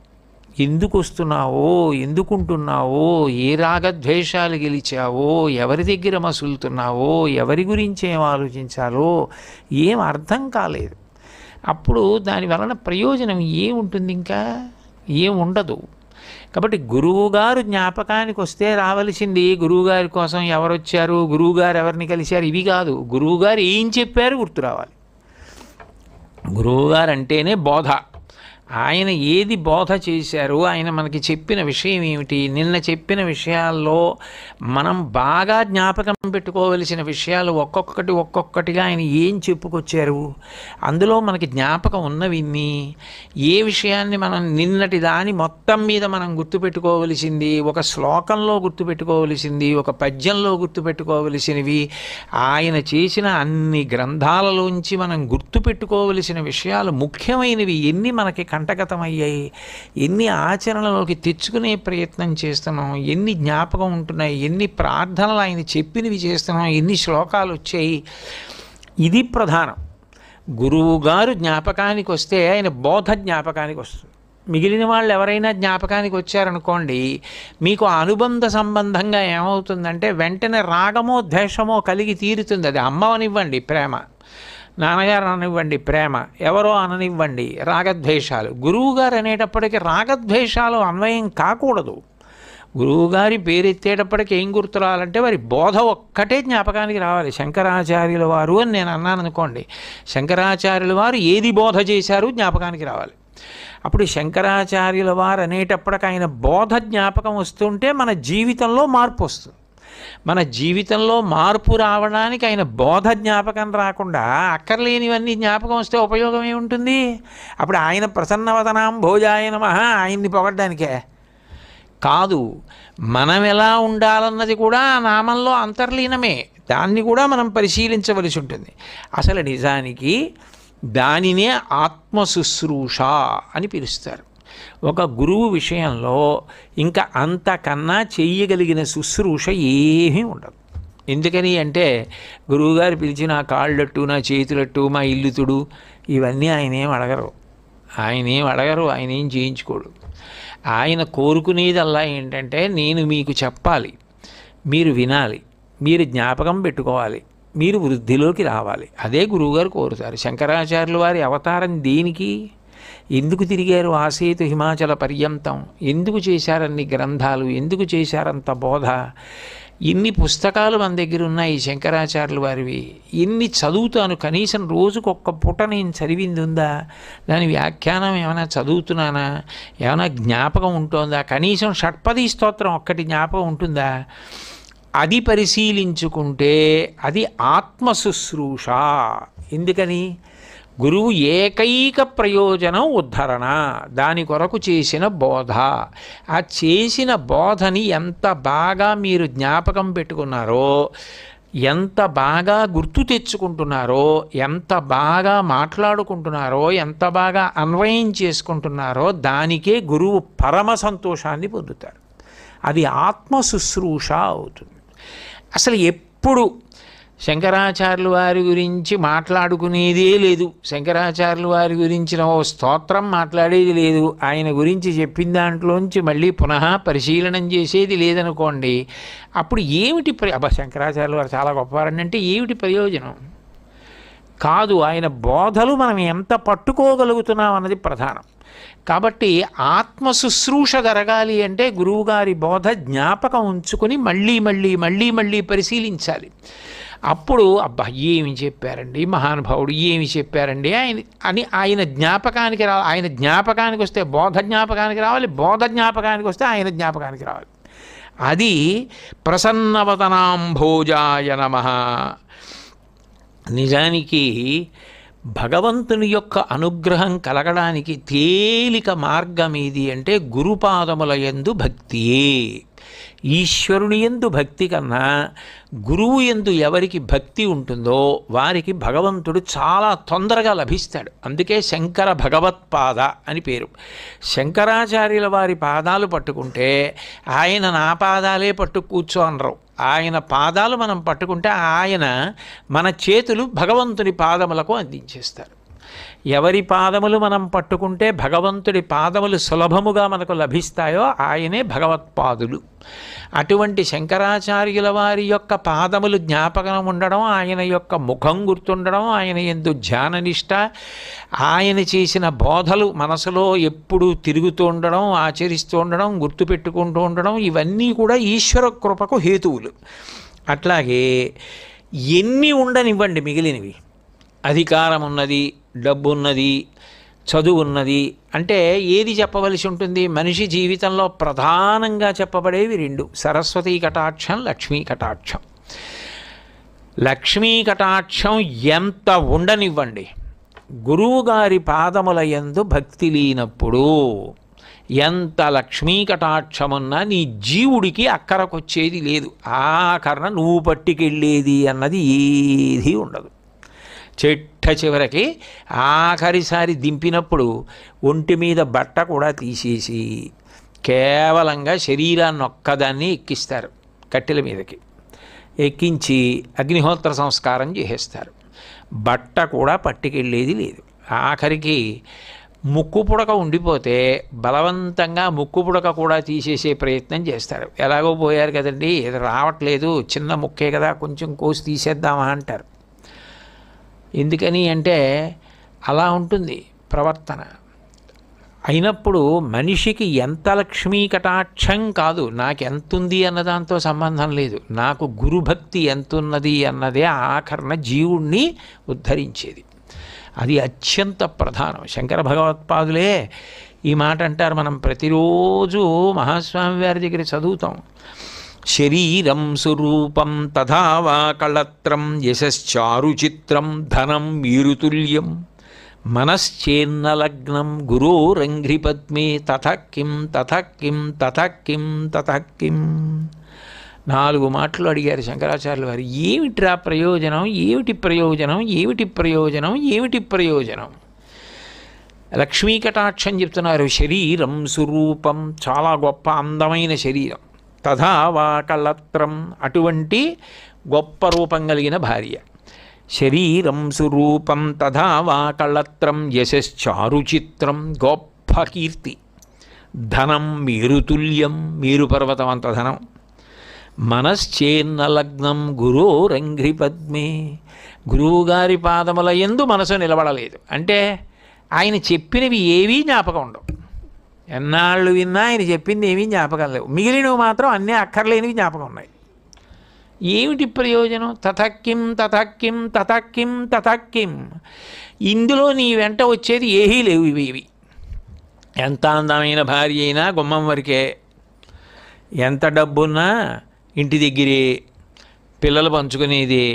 ఎందుకు వస్తున్నావో, ఎందుకుంటున్నావో, ఏ రాగద్వేషాలు గెలిచావో, ఎవరి దగ్గర మసులుతున్నావో, ఎవరి గురించి ఏం ఆలోచించాలో ఏం అర్థం కాలేదు. అప్పుడు దాని వలన ప్రయోజనం ఏముంటుంది? ఇంకా ఏం ఉండదు. కాబట్టి గురువుగారు జ్ఞాపకానికి వస్తే రావలసింది గురువుగారి కోసం ఎవరు వచ్చారు, గురువుగారు ఎవరిని కలిశారు, ఇవి కాదు. గురువుగారు ఏం చెప్పారు గుర్తు రావాలి. గురువుగారు అంటేనే బోధ. ఆయన ఏది బోధ చేశారు, ఆయన మనకి చెప్పిన విషయం ఏమిటి, నిన్న చెప్పిన విషయాల్లో మనం బాగా జ్ఞాపకం పెట్టుకోవలసిన విషయాలు ఒక్కొక్కటిగా ఆయన ఏం చెప్పుకొచ్చారు, అందులో మనకి జ్ఞాపకం ఉన్నవిన్ని, ఏ విషయాన్ని మనం నిన్నటి దాని మొత్తం మీద మనం గుర్తుపెట్టుకోవలసింది, ఒక శ్లోకంలో గుర్తుపెట్టుకోవలసింది, ఒక పద్యంలో గుర్తుపెట్టుకోవలసినవి, ఆయన చేసిన అన్ని గ్రంథాలలోంచి మనం గుర్తుపెట్టుకోవలసిన విషయాలు ముఖ్యమైనవి ఎన్ని మనకి కంటగతమయ్యాయి, ఎన్ని ఆచరణలోకి తెచ్చుకునే ప్రయత్నం చేస్తున్నాం, ఎన్ని జ్ఞాపకం ఉంటున్నాయి, ఎన్ని ప్రార్థనలు ఆయన చెప్పినవి చేస్తున్నాం, ఎన్ని శ్లోకాలు వచ్చాయి. ఇది ప్రధానం. గురువుగారు జ్ఞాపకానికి వస్తే ఆయన బోధ జ్ఞాపకానికి వస్తుంది. మిగిలిన వాళ్ళు ఎవరైనా జ్ఞాపకానికి వచ్చారనుకోండి, మీకు అనుబంధ సంబంధంగా ఏమవుతుందంటే వెంటనే రాగమో ద్వేషమో కలిగి తీరుతుంది. అది అమ్మ అనివ్వండి ప్రేమ, నాన్నగారు అననివ్వండి ప్రేమ, ఎవరో అననివ్వండి రాగద్వేషాలు. గురువుగారు అనేటప్పటికీ రాగద్వేషాలు అన్వయం కాకూడదు. గురువుగారి పేరెత్తేటప్పటికి ఏం గుర్తు రావాలంటే వారి బోధ ఒక్కటే జ్ఞాపకానికి రావాలి. శంకరాచార్యుల వారు అని నేను అన్నాను అనుకోండి, శంకరాచార్యుల వారు ఏది బోధ చేశారు జ్ఞాపకానికి రావాలి. అప్పుడు శంకరాచార్యుల వారు అనేటప్పటికి ఆయన బోధ జ్ఞాపకం వస్తుంటే మన జీవితంలో మార్పు వస్తుంది. మన జీవితంలో మార్పు రావడానికి ఆయన బోధ జ్ఞాపకం రాకుండా అక్కర్లేనివన్నీ జ్ఞాపకం వస్తే ఉపయోగం ఏముంటుంది? అప్పుడు ఆయన ప్రసన్నవదనాం భోజాయ నమః ఆయన్ని పొగడ్డానికే కాదు, మనం ఎలా ఉండాలన్నది కూడా ఆ నామంలో అంతర్లీనమే. దాన్ని కూడా మనం పరిశీలించవలసి ఉంటుంది. అసలు నిజానికి దానినే ఆత్మశుశ్రూష అని పిలుస్తారు. ఒక గురువు విషయంలో ఇంకా అంతకన్నా చెయ్యగలిగిన శుశ్రూష ఏమీ ఉండదు. ఎందుకని అంటే గురువుగారు పిలిచి నా కాళ్ళట్టు, నా చేతులట్టు, మా ఇల్లుతుడు ఇవన్నీ ఆయనేం అడగరు. ఆయనేం చేయించుకోడు. ఆయన కోరుకునేదల్లా ఏంటంటే నేను మీకు చెప్పాలి, మీరు వినాలి, మీరు జ్ఞాపకం పెట్టుకోవాలి, మీరు వృద్ధిలోకి రావాలి. అదే గురువుగారు కోరుతారు. శంకరాచార్యుల వారి అవతారం దేనికి, ఎందుకు తిరిగారు ఆసేతు హిమాచల పర్యంతం, ఎందుకు చేశారన్ని గ్రంథాలు, ఎందుకు చేశారంత బోధ, ఎన్ని పుస్తకాలు మన దగ్గర ఉన్నాయి శంకరాచార్యుల వారివి, ఎన్ని చదువుతాను, కనీసం రోజుకొక్క పూట నేను చదివింది ఉందా, దాని వ్యాఖ్యానం ఏమైనా చదువుతున్నానా, ఏమైనా జ్ఞాపకం ఉంటుందా, కనీసం షట్పది స్తోత్రం ఒక్కటి జ్ఞాపకం ఉంటుందా, అది పరిశీలించుకుంటే అది ఆత్మశుశ్రూష. ఎందుకని? గురువు ఏకైక ప్రయోజనం ఉద్ధరణ, దాని కొరకు చేసిన బోధ. ఆ చేసిన బోధని ఎంత బాగా మీరు జ్ఞాపకం పెట్టుకున్నారో, ఎంత బాగా గుర్తు తెచ్చుకుంటున్నారో, ఎంత బాగా మాట్లాడుకుంటున్నారో, ఎంత బాగా అన్వయం చేసుకుంటున్నారో దానికే గురువు పరమ సంతోషాన్ని పొందుతారు. అది ఆత్మశుశ్రూష అవుతుంది. అసలు ఎప్పుడు శంకరాచార్యుల వారి గురించి మాట్లాడుకునేదే లేదు, శంకరాచార్యుల వారి గురించిన ఓ స్తోత్రం మాట్లాడేది లేదు, ఆయన గురించి చెప్పిన దాంట్లోంచి మళ్ళీ పునః పరిశీలనం చేసేది లేదనుకోండి, అప్పుడు ఏమిటి శంకరాచార్యుల వారు చాలా గొప్పవారండి అంటే ఏమిటి ప్రయోజనం? కాదు, ఆయన బోధలు మనం ఎంత పట్టుకోగలుగుతున్నాం అన్నది ప్రధానం. కాబట్టి ఆత్మశుశ్రూష జరగాలి అంటే గురువుగారి బోధ జ్ఞాపకం ఉంచుకొని మళ్ళీ పరిశీలించాలి. అప్పుడు అబ్బా ఏమి చెప్పారండి మహానుభావుడు, ఏమి చెప్పారండి ఆయన జ్ఞాపకానికి ఆయన జ్ఞాపకానికి వస్తే బోధ జ్ఞాపకానికి రావాలి, బోధ జ్ఞాపకానికి వస్తే ఆయన జ్ఞాపకానికి రావాలి. అది ప్రసన్నవదనాంభోజాయ నమః. నిజానికి భగవంతుని యొక్క అనుగ్రహం కలగడానికి తేలిక మార్గం ఏది అంటే గురుపాదముల యందు భక్తియే. ఈశ్వరుని యందు భక్తి కన్నా గురువు యందు ఎవరికి భక్తి ఉంటుందో వారికి భగవంతుడు చాలా తొందరగా లభిస్తాడు. అందుకే శంకర భగవత్పాద అని పేరు. శంకరాచార్యుల వారి పాదాలు పట్టుకుంటే ఆయన నా పాదాలే పట్టు కూర్చో అనరు. ఆయన పాదాలు మనం పట్టుకుంటే ఆయన మన చేతులు భగవంతుని పాదములకు అందించేస్తారు. ఎవరి పాదములు మనం పట్టుకుంటే భగవంతుడి పాదములు సులభముగా మనకు లభిస్తాయో ఆయనే భగవత్పాదులు. అటువంటి శంకరాచార్యుల వారి యొక్క పాదములు జ్ఞాపకం ఉండడం, ఆయన యొక్క ముఖం గుర్తుండడం, ఆయన యందు ధ్యాననిష్ట, ఆయన చేసిన బోధలు మనసులో ఎప్పుడూ తిరుగుతూ ఉండడం, ఆచరిస్తూ ఉండడం, గుర్తుపెట్టుకుంటూ ఉండడం, ఇవన్నీ కూడా ఈశ్వర కృపకు హేతువులు. అట్లాగే ఎన్ని ఉండనివ్వండి మిగిలినవి, అధికారం ఉన్నది, డబ్బు ఉన్నది, చదువు ఉన్నది అంటే ఏది చెప్పవలసి ఉంటుంది? మనిషి జీవితంలో ప్రధానంగా చెప్పబడేవి రెండు: సరస్వతీ కటాక్షం, లక్ష్మీ కటాక్షం. లక్ష్మీ కటాక్షం ఎంత ఉండనివ్వండి, గురువుగారి పాదముల యందు భక్తి లేనప్పుడు ఎంత లక్ష్మీ కటాక్షమున్నా నీ జీవుడికి అక్కరకొచ్చేది లేదు. ఆఖరణ నువ్వు పట్టుకెళ్ళేది అన్నది ఏదీ ఉండదు. చివరికి ఆఖరిసారి దింపినప్పుడు ఒంటి మీద బట్ట కూడా తీసేసి కేవలంగా శరీరాన్ని ఒక్కదాన్ని ఎక్కిస్తారు, కట్టెల మీదకి ఎక్కించి అగ్నిహోత్ర సంస్కారం చేసేస్తారు. బట్ట కూడా పట్టుకెళ్ళేది లేదు. ఆఖరికి ముక్కు పుడక ఉండిపోతే బలవంతంగా ముక్కు పుడక కూడా తీసేసే ప్రయత్నం చేస్తారు. ఎలాగో పోయారు కదండి, ఇది రావట్లేదు, చిన్న ముక్కే కదా, కొంచెం కోసి తీసేద్దామా అంటారు. ఎందుకని అంటే అలా ఉంటుంది ప్రవర్తన. అయినప్పుడు మనిషికి ఎంత లక్ష్మీ కటాక్షం కాదు, నాకెంతుంది అన్నదాంతో సంబంధం లేదు, నాకు గురుభక్తి ఎంతున్నది అన్నదే ఆఖరణ జీవుణ్ణి ఉద్ధరించేది. అది అత్యంత ప్రధానం. శంకర భగవత్పాదులే ఈ మాట అంటారు. మనం ప్రతిరోజు మహాస్వామి వారి దగ్గర చదువుతాం. శరీరం స్వరూపం తథా వా కళత్రం యశశ్చారు చిత్రం ధనం వీరుతుల్యం మనశ్చేన్నలగ్నం గురోరంఘ్రిపద్మే తథకిం తథకిం తథకిం తథకిం. 4 మాటలు అడిగారు శంకరాచార్యుల వారు. ఏమిట్రా ప్రయోజనం, ఏమిటి ప్రయోజనం, ఏమిటి ప్రయోజనం, ఏమిటి ప్రయోజనం? లక్ష్మీ కటాక్షం చెప్తున్నారు. శరీరం స్వరూపం, చాలా గొప్ప అందమైన శరీరం. తథా వా కళత్రం, అటువంటి గొప్ప రూపం కలిగిన భార్య. శరీరం స్వరూపం తథా వా కళత్రం యశశ్చారు చిత్రం, గొప్ప కీర్తి. ధనం మేరుతుల్యం, మేరు పర్వతం అంత ధనం. మనశ్చేన్నలగ్నం గురోరంఘ్రిపద్మే, గురువుగారి పాదముల యందు మనసు నిలబడలేదు అంటే ఆయన చెప్పినవి ఏవీ జ్ఞాపకం ఉండవు. ఎన్నాళ్ళు విన్నా ఆయన చెప్పింది ఏమీ జ్ఞాపకం లేవు, మిగిలినవి మాత్రం అన్నీ అక్కర్లేనివి జ్ఞాపకం ఉన్నాయి. ఏమిటి ప్రయోజనం? తథకిం తథకిం తథకిం తథకిం. ఇందులో నీ వెంట వచ్చేది ఏమీ లేవు. ఇవి ఎంత అందమైన భార్య అయినా గుమ్మం వరకే, ఎంత డబ్బున్నా ఇంటి దగ్గరే, పిల్లలు పంచుకునేది.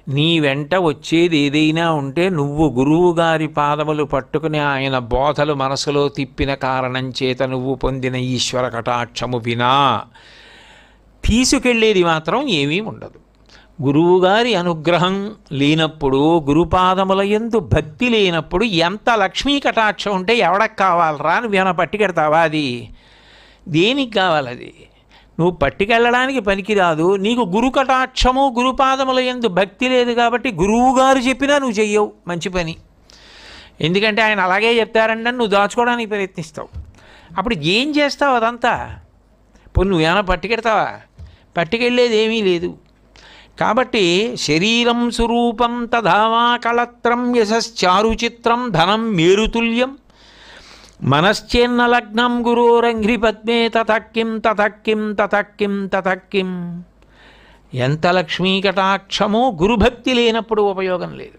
నీ వెంట వచ్చేది ఏదైనా ఉంటే నువ్వు గురువుగారి పాదములు పట్టుకుని ఆయన బోధలు మనసులో తిప్పిన కారణం చేత నువ్వు పొందిన ఈశ్వర కటాక్షము వినా తీసుకెళ్ళేది మాత్రం ఏమీ ఉండదు. గురువుగారి అనుగ్రహం లేనప్పుడు, గురుపాదముల యందు భక్తి లేనప్పుడు ఎంత లక్ష్మీ కటాక్షం ఉంటే ఎవడకు కావాలరా? నువ్వేమైనా పట్టుకెడతావా? అది దేనికి కావాలది? నువ్వు పట్టుకెళ్ళడానికి పనికిరాదు. నీకు గురు కటాక్షము గురుపాదముల యందు భక్తి లేదు కాబట్టి గురువుగారు చెప్పినా నువ్వు చెయ్యవు మంచి పని. ఎందుకంటే ఆయన అలాగే చెప్తారంటే నువ్వు దాచుకోవడానికి ప్రయత్నిస్తావు. అప్పుడు ఏం చేస్తావు అదంతా? ఇప్పుడు నువ్వేమైనా పట్టుకెడతావా? పట్టుకెళ్ళేది ఏమీ లేదు. కాబట్టి శరీరం స్వరూపం తథావా కళత్రం యశశ్చారు చిత్రం ధనం మేరుతుల్యం మనశ్చేన్నలగ్నం గురోరంఘ్రిపద్మే తథకిం తథకిం తథకిం తథకిం. ఎంత లక్ష్మీ కటాక్షమో గురుభక్తి లేనప్పుడు ఉపయోగం లేదు,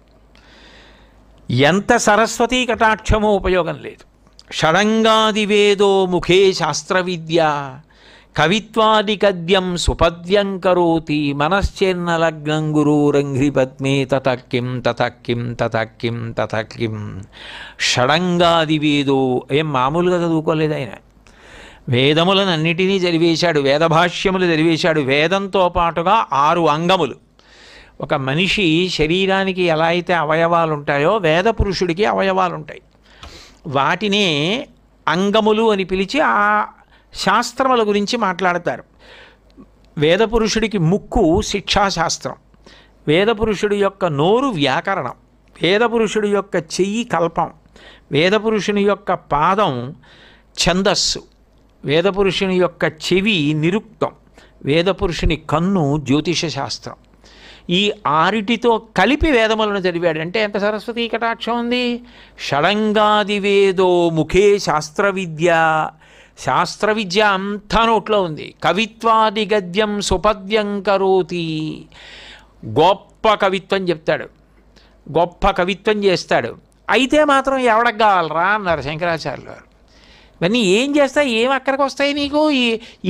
ఎంత సరస్వతీ కటాక్షమో ఉపయోగం లేదు. షడంగాదివేదో ముఖే శాస్త్ర విద్య కవిత్వాది కద్యం సుపద్యం కరోతి మనశ్చేన్నలగ్నం గురోరంఘ్రిపద్మే తథకిం తథకిం తథకిం తథకిం. షడంగాదివేదో ఏం మామూలుగా చదువుకోలేదు ఆయన. వేదములను అన్నిటినీ చదివేశాడు, వేదభాష్యములు చదివేశాడు. వేదంతో పాటుగా 6 అంగములు. ఒక మనిషి శరీరానికి ఎలా అయితే అవయవాలు ఉంటాయో వేద పురుషుడికి అవయవాలు ఉంటాయి. వాటినే అంగములు అని పిలిచి ఆ శాస్త్రముల గురించి మాట్లాడతారు. వేదపురుషుడికి ముక్కు శిక్షాశాస్త్రం, వేదపురుషుడి యొక్క నోరు వ్యాకరణం, వేదపురుషుడి యొక్క చెయ్యి కల్పం, వేదపురుషుని యొక్క పాదం ఛందస్సు, వేదపురుషుని యొక్క చెవి నిరుక్తం, వేదపురుషుని కన్ను జ్యోతిష శాస్త్రం. ఈ 6టితో కలిపి వేదములను చదివాడంటే ఎంత సరస్వతీ కటాక్షం ఉంది. షడంగాదివేదో ముఖే శాస్త్ర విద్య, శాస్త్ర విద్య అంతా నోట్లో ఉంది. కవిత్వాది గద్యం సుపద్యం కరోతి, గొప్ప కవిత్వం చెప్తాడు, గొప్ప కవిత్వం చేస్తాడు. అయితే మాత్రం ఎవడకు కావాలరా అన్నారు శంకరాచార్యులు వారు. ఇవన్నీ ఏం చేస్తాయి, ఏం అక్కడికి వస్తాయి నీకు?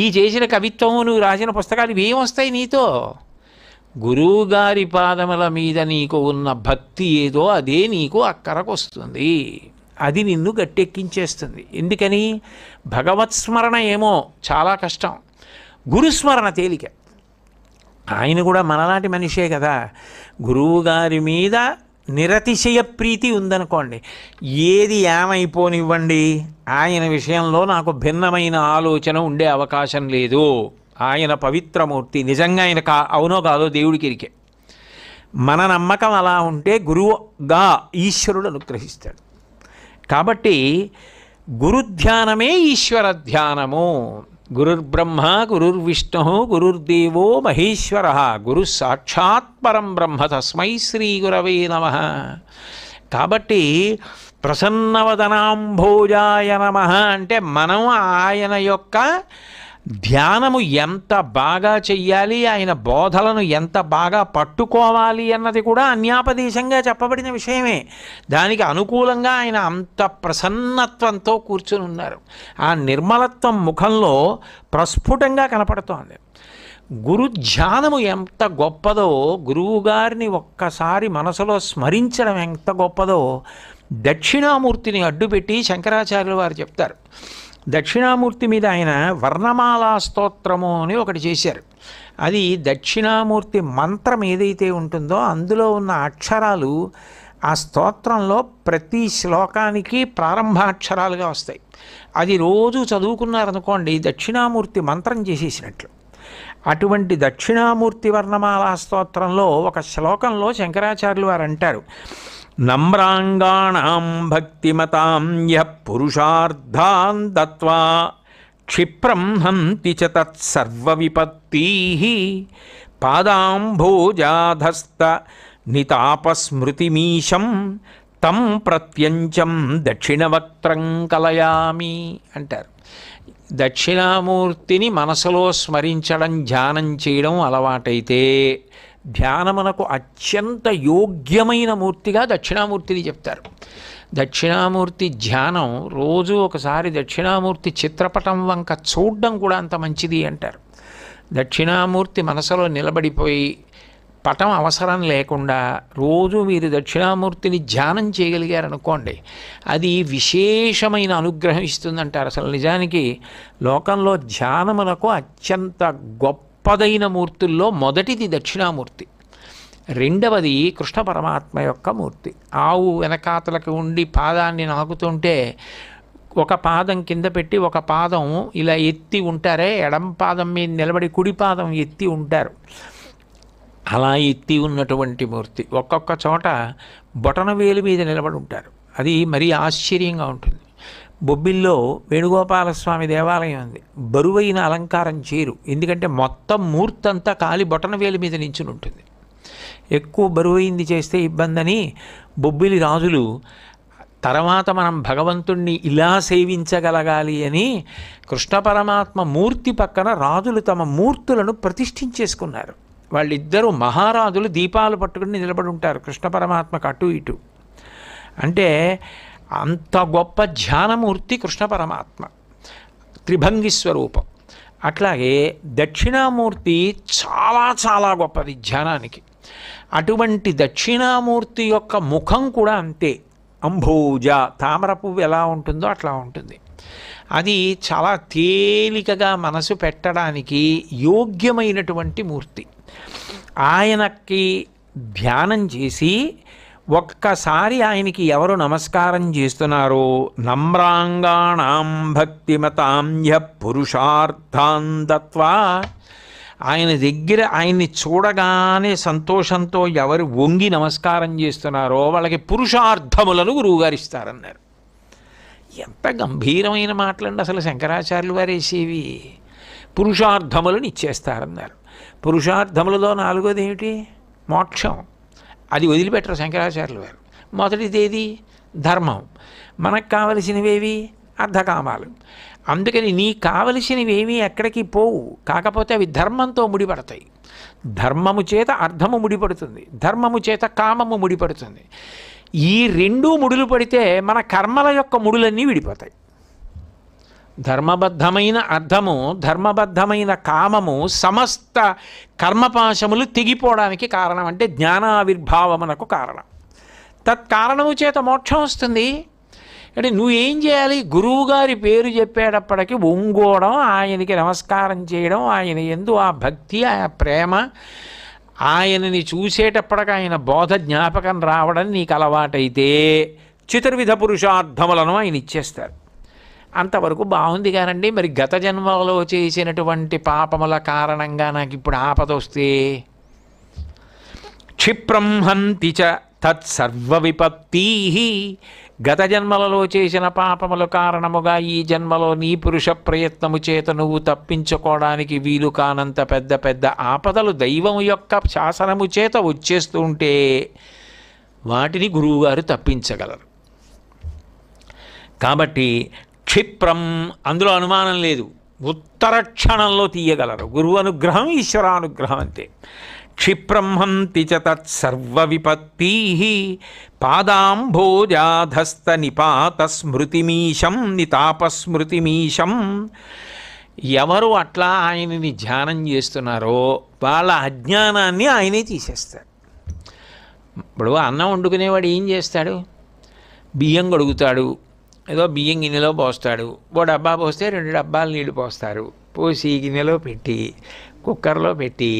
ఈ చేసిన కవిత్వము, నువ్వు రాసిన పుస్తకాలు ఏం వస్తాయి నీతో? గురువుగారి పాదముల మీద నీకు ఉన్న భక్తి ఏదో అదే నీకు అక్కరకు వస్తుంది. అది నిన్ను గట్టెక్కించేస్తుంది. ఎందుకని? భగవత్ స్మరణ ఏమో చాలా కష్టం, గురుస్మరణ తేలిక. ఆయన కూడా మనలాంటి మనిషే కదా. గురువుగారి మీద నిరతిశయ ప్రీతి ఉందనుకోండి, ఏది ఏమైపోనివ్వండి, ఆయన విషయంలో నాకు భిన్నమైన ఆలోచన ఉండే అవకాశం లేదు. ఆయన పవిత్రమూర్తి, నిజంగా ఆయన అవునో కాదో దేవుడికి ఇరికే. మన నమ్మకం అలా ఉంటే గురువుగా ఈశ్వరుడు అనుగ్రహిస్తాడు. కాబట్టి గురుధ్యానమే ఈశ్వర ధ్యానము. గురుర్బ్రహ్మ గురుర్విష్ణు గురుర్దేవో మహేశ్వర గురు సాక్షాత్ పరం బ్రహ్మ తస్మై శ్రీ గురవే నమః. కాబట్టి ప్రసన్నవదనాంభోజాయ నమః అంటే మనం ఆయన యొక్క ధ్యానము ఎంత బాగా చెయ్యాలి, ఆయన బోధలను ఎంత బాగా పట్టుకోవాలి అన్నది కూడా అన్యాపదేశంగా చెప్పబడిన విషయమే. దానికి అనుకూలంగా ఆయన అంత ప్రసన్నత్వంతో కూర్చుని ఉన్నారు. ఆ నిర్మలత్వం ముఖంలో ప్రస్ఫుటంగా కనపడుతోంది. గురు ధ్యానము ఎంత గొప్పదో, గురువుగారిని ఒక్కసారి మనసులో స్మరించడం ఎంత గొప్పదో దక్షిణామూర్తిని అడ్డుపెట్టి శంకరాచార్యుల వారు చెప్తారు. దక్షిణామూర్తి మీద ఆయన వర్ణమాలా స్తోత్రము అని ఒకటి చేశారు. అది దక్షిణామూర్తి మంత్రం ఏదైతే ఉంటుందో అందులో ఉన్న అక్షరాలు ఆ స్తోత్రంలో ప్రతి శ్లోకానికి ప్రారంభాక్షరాలుగా వస్తాయి. అది రోజు చదువుకున్నారనుకోండి దక్షిణామూర్తి మంత్రం చేసేసినట్లు. అటువంటి దక్షిణామూర్తి వర్ణమాలా స్తోత్రంలో ఒక శ్లోకంలో శంకరాచార్యులు వారు అంటారు, నమ్రాంగాణాం భక్తిమతాం యః పురుషార్థాన్ దత్వా క్షిప్రం హంతి చ తత్సర్వవిపత్తీః పాదాంభోజాధస్త నితాపస్మృతిమీశం తం ప్రత్యంచం దక్షిణవక్త్రం కలయామి అంటారు. దక్షిణామూర్తిని మనసులో స్మరించడం, ధ్యానం చేయడం అలవాటైతే ధ్యానమునకు అత్యంత యోగ్యమైన మూర్తిగా దక్షిణామూర్తిని చెప్తారు. దక్షిణామూర్తి ధ్యానం రోజు ఒకసారి దక్షిణామూర్తి చిత్రపటం వంక చూడడం కూడా అంత మంచిది అంటారు. దక్షిణామూర్తి మనసులో నిలబడిపోయి పటం అవసరం లేకుండా రోజు మీరు దక్షిణామూర్తిని ధ్యానం చేయగలిగారనుకోండి, అది విశేషమైన అనుగ్రహం ఇస్తుందంటారు. అసలు నిజానికి లోకంలో ధ్యానమునకు అత్యంత గొప్పదైన మూర్తుల్లో మొదటిది దక్షిణామూర్తి, రెండవది కృష్ణ పరమాత్మ యొక్క మూర్తి. ఆవు వెనకాతలకు ఉండి పాదాన్ని నాకుతుంటే ఒక పాదం కింద పెట్టి ఒక పాదం ఇలా ఎత్తి ఉంటారే, ఎడం పాదం మీద నిలబడి కుడి పాదం ఎత్తి ఉంటారు. అలా ఎత్తి ఉన్నటువంటి మూర్తి ఒక్కొక్క చోట బొటనవేలు మీద నిలబడి ఉంటారు. అది మరీ ఆశ్చర్యంగా ఉంటుంది. బొబ్బిల్లో వేణుగోపాలస్వామి దేవాలయం ఉంది. బరువైన అలంకారం చేయరు, ఎందుకంటే మొత్తం మూర్తి అంతా కాలి బొటనవేలు మీద నించుని ఉంటుంది. ఎక్కువ బరువైంది చేస్తే ఇబ్బందని బొబ్బిలి రాజులు తర్వాత మనం భగవంతుణ్ణి ఇలా సేవించగలగాలి అని కృష్ణ పరమాత్మ మూర్తి పక్కన రాజులు తమ మూర్తులను ప్రతిష్ఠించేసుకున్నారు. వాళ్ళిద్దరూ మహారాజులు దీపాలు పట్టుకుని నిలబడి ఉంటారు కృష్ణ పరమాత్మకు అటు ఇటు. అంటే అంత గొప్ప ధ్యానమూర్తి కృష్ణ పరమాత్మ, త్రిభంగి స్వరూపం. అట్లాగే దక్షిణామూర్తి చాలా చాలా గొప్పది ధ్యానానికి. అటువంటి దక్షిణామూర్తి యొక్క ముఖం కూడా అంతే, అంభోజ, తామర పువ్వు ఎలా ఉంటుందో అట్లా ఉంటుంది. అది చాలా తేలికగా మనసు పెట్టడానికి యోగ్యమైనటువంటి మూర్తి. ఆయనకి ధ్యానం చేసి ఒక్కసారి ఆయనకి ఎవరు నమస్కారం చేస్తున్నారో నమ్రాంగాణాం భక్తిమతాం యః పురుషార్థాన్ దత్వా, ఆయన దగ్గర ఆయన్ని చూడగానే సంతోషంతో ఎవరు వంగి నమస్కారం చేస్తున్నారో వాళ్ళకి పురుషార్థములను గురువుగారు ఇస్తారన్నారు. ఎంత గంభీరమైన మాటలండి అసలు శంకరాచార్యులు వారు వేసేవి. పురుషార్థములను ఇచ్చేస్తారన్నారు. పురుషార్థములలో నాలుగోది ఏమిటి? మోక్షం. అది వదిలిపెట్టరు శంకరాచార్యులు వారు. మొదటిది ఏది? ధర్మం. మనకు కావలసినవేవి? అర్ధకామాలు. అందుకని నీకు కావలసినవేమీ ఎక్కడికి పోవు, కాకపోతే అవి ధర్మంతో ముడిపడతాయి. ధర్మము చేత అర్థము ముడిపడుతుంది, ధర్మము చేత కామము ముడిపడుతుంది. ఈ రెండూ ముడులు పడితే మన కర్మల యొక్క ముడులన్నీ విడిపోతాయి. ధర్మబద్ధమైన అర్థము, ధర్మబద్ధమైన కామము సమస్త కర్మపాశములు తెగిపోవడానికి కారణం, అంటే జ్ఞానావిర్భావమునకు కారణం. తత్కారణము చేత మోక్షం వస్తుంది. అంటే నువ్వేం చేయాలి? గురువుగారి పేరు చెప్పేటప్పటికి ఒంగోవడం, ఆయనకి నమస్కారం చేయడం, ఆయన యందు ఆ భక్తి, ఆ ప్రేమ, ఆయనని చూసేటప్పటికి ఆయన బోధ జ్ఞాపకం రావడం నీకు అలవాటైతే చతుర్విధ పురుషార్థములను ఆయన ఇచ్చేస్తారు. అంతవరకు బాగుంది కానండి, మరి గత జన్మలో చేసినటువంటి పాపముల కారణంగా నాకు ఇప్పుడు ఆపద వస్తే క్షిప్రం హంతి చ తత్సర్వ విపత్తీ గత జన్మలలో చేసిన పాపముల కారణముగా ఈ జన్మలో నీ పురుష ప్రయత్నము చేత నువ్వు తప్పించుకోవడానికి వీలు కానంత పెద్ద పెద్ద ఆపదలు దైవము యొక్క శాసనము చేత వచ్చేస్తూ ఉంటే వాటిని గురువుగారు తప్పించగలరు. కాబట్టి క్షిప్రం, అందులో అనుమానం లేదు, ఉత్తర క్షణంలో తీయగలరు. గురువు అనుగ్రహం, ఈశ్వరానుగ్రహం అంతే. క్షిప్రం హంతి చ తత్సర్వ విపత్తీ పాదాంభోజాధస్త నిపాత స్మృతిమీశం నితాపస్మృతిమీశం. ఎవరు అట్లా ఆయనని ధ్యానం చేస్తున్నారో వాళ్ళ అజ్ఞానాన్ని ఆయనే తీసేస్తాడు. ఇప్పుడు అన్నం వండుకునేవాడు ఏం చేస్తాడు? బియ్యం కడుగుతాడు, ఏదో బియ్యం గిన్నెలో పోస్తాడు, ఓ డబ్బా పోస్తే 2 డబ్బాలు నీళ్లు పోస్తారు, పోసి గిన్నెలో పెట్టి కుక్కర్లో పెట్టి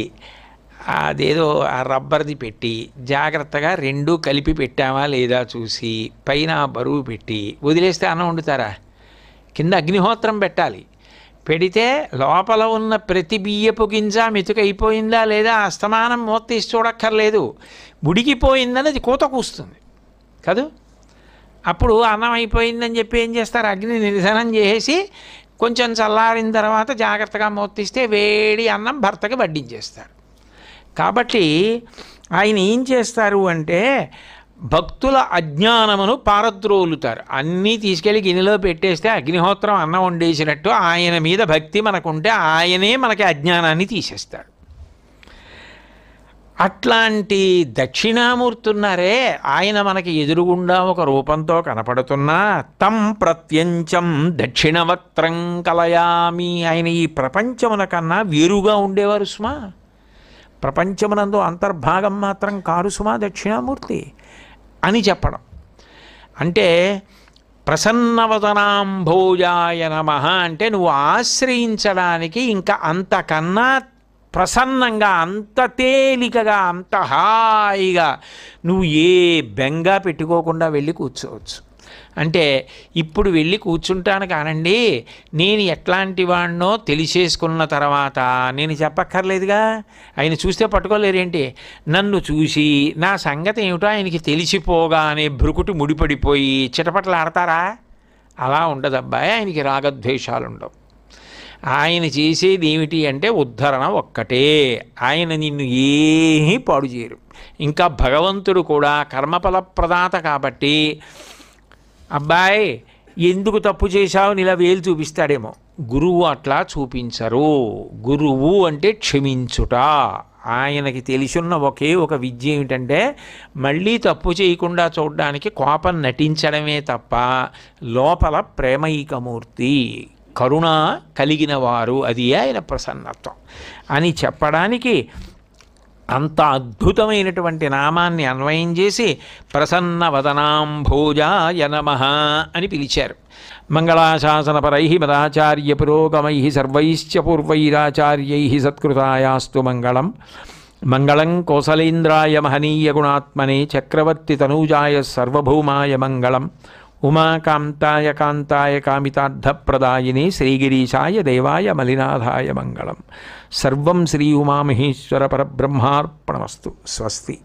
అదేదో ఆ రబ్బర్ది పెట్టి జాగ్రత్తగా 2 కలిపి పెట్టామా లేదా చూసి పైన బరువు పెట్టి వదిలేస్తే అన్నం వండుతారా? కింద అగ్నిహోత్రం పెట్టాలి. పెడితే లోపల ఉన్న ప్రతి బియ్యపు గింజ మెతుకైపోయిందా లేదా అస్తమానం మూత తీసి చూడక్కర్లేదు, ఉడికిపోయిందని అది కూత కూస్తుంది కాదు. అప్పుడు అన్నం అయిపోయిందని చెప్పి ఏం చేస్తారు? అగ్ని నిరసనం చేసి కొంచెం చల్లారిన తర్వాత జాగ్రత్తగా మూత తీస్తే వేడి అన్నం భర్తకి వడ్డించేస్తారు. కాబట్టి ఆయన ఏం చేస్తారు అంటే భక్తుల అజ్ఞానమును పారద్రోలుతారు. అన్నీ తీసుకెళ్ళి గిన్నెలో పెట్టేస్తే అగ్నిహోత్రం అన్నం వండేసినట్టు ఆయన మీద భక్తి మనకుంటే ఆయనే మనకి అజ్ఞానాన్ని తీసేస్తాడు. అట్లాంటి దక్షిణామూర్తి ఉన్నారే, ఆయన మనకి ఎదురుగుండా ఒక రూపంతో కనపడుతున్నా తం ప్రత్యంచం దక్షిణవక్త్రం కలయామి. ఆయన ఈ ప్రపంచమున కన్నా వేరుగా ఉండేవారు సుమా. ప్రపంచమునందు అంతర్భాగం మాత్రం కారు సుమా దక్షిణామూర్తి అని చెప్పడం. అంటే ప్రసన్నవదనాంభోజాయ నమః అంటే నువ్వు ఆశ్రయించడానికి ఇంకా అంతకన్నా ప్రసన్నంగా, అంత తేలికగా, అంత హాయిగా నువ్వు ఏ బెంగ పెట్టుకోకుండా వెళ్ళి కూర్చోవచ్చు. అంటే ఇప్పుడు వెళ్ళి కూర్చుంటాను కానండి, నేను ఎట్లాంటి వాడినో తెలిసేసుకున్న తర్వాత నేను చెప్పక్కర్లేదుగా. ఆయన చూస్తే పట్టుకోలేరేంటి? నన్ను చూసి నా సంగతి ఏమిటో ఆయనకి తెలిసిపోగానే భ్రుకుటి ముడిపడిపోయి చిటపటలు ఆడతారా? అలా ఉండదబ్బాయి. ఆయనకి రాగద్వేషాలు ఉండవు. ఆయన చేసేది ఏమిటి అంటే ఉద్ధరణ ఒక్కటే. ఆయన నిన్ను ఏమీ పాడు చేయరు. ఇంకా భగవంతుడు కూడా కర్మఫల ప్రదాత కాబట్టి అబ్బాయి ఎందుకు తప్పు చేశావు ఇలా వేలు చూపిస్తాడేమో. గురువు అట్లా చూపించరు. గురువు అంటే క్షమించుట. ఆయనకి తెలిసున్న ఒకే ఒక విద్య ఏమిటంటే మళ్ళీ తప్పు చేయకుండా చూడడానికి కోపం నటించడమే తప్ప లోపల ప్రేమైకమూర్తి, కరుణ కలిగిన వారు, అది ఆయన ప్రసన్నత్వం అని చెప్పడానికి అంత అద్భుతమైనటువంటి నామాన్ని అన్వయం చేసి ప్రసన్నవదనాంభోజాయ నమః అని పిలిచారు. మంగళాశాసనపరై మదాచార్య పురోగమై సర్వైశ్చ పూర్వైరాచార్యై సత్కృతాయాస్తు మంగళం. మంగళం కోసలేంద్రాయ మహనీయ గుణాత్మనే చక్రవర్తి తనూజాయ సర్వభౌమాయ మంగళం. ఉమాకాంతాయ కాంతాయ కామితార్థప్రదాయినే శ్రీగిరీశాయ దేవాయ మలినాథాయ మంగళం. సర్వం శ్రీ ఉమామహేశ్వర పరబ్రహ్మార్పణమస్తు. స్వస్తి.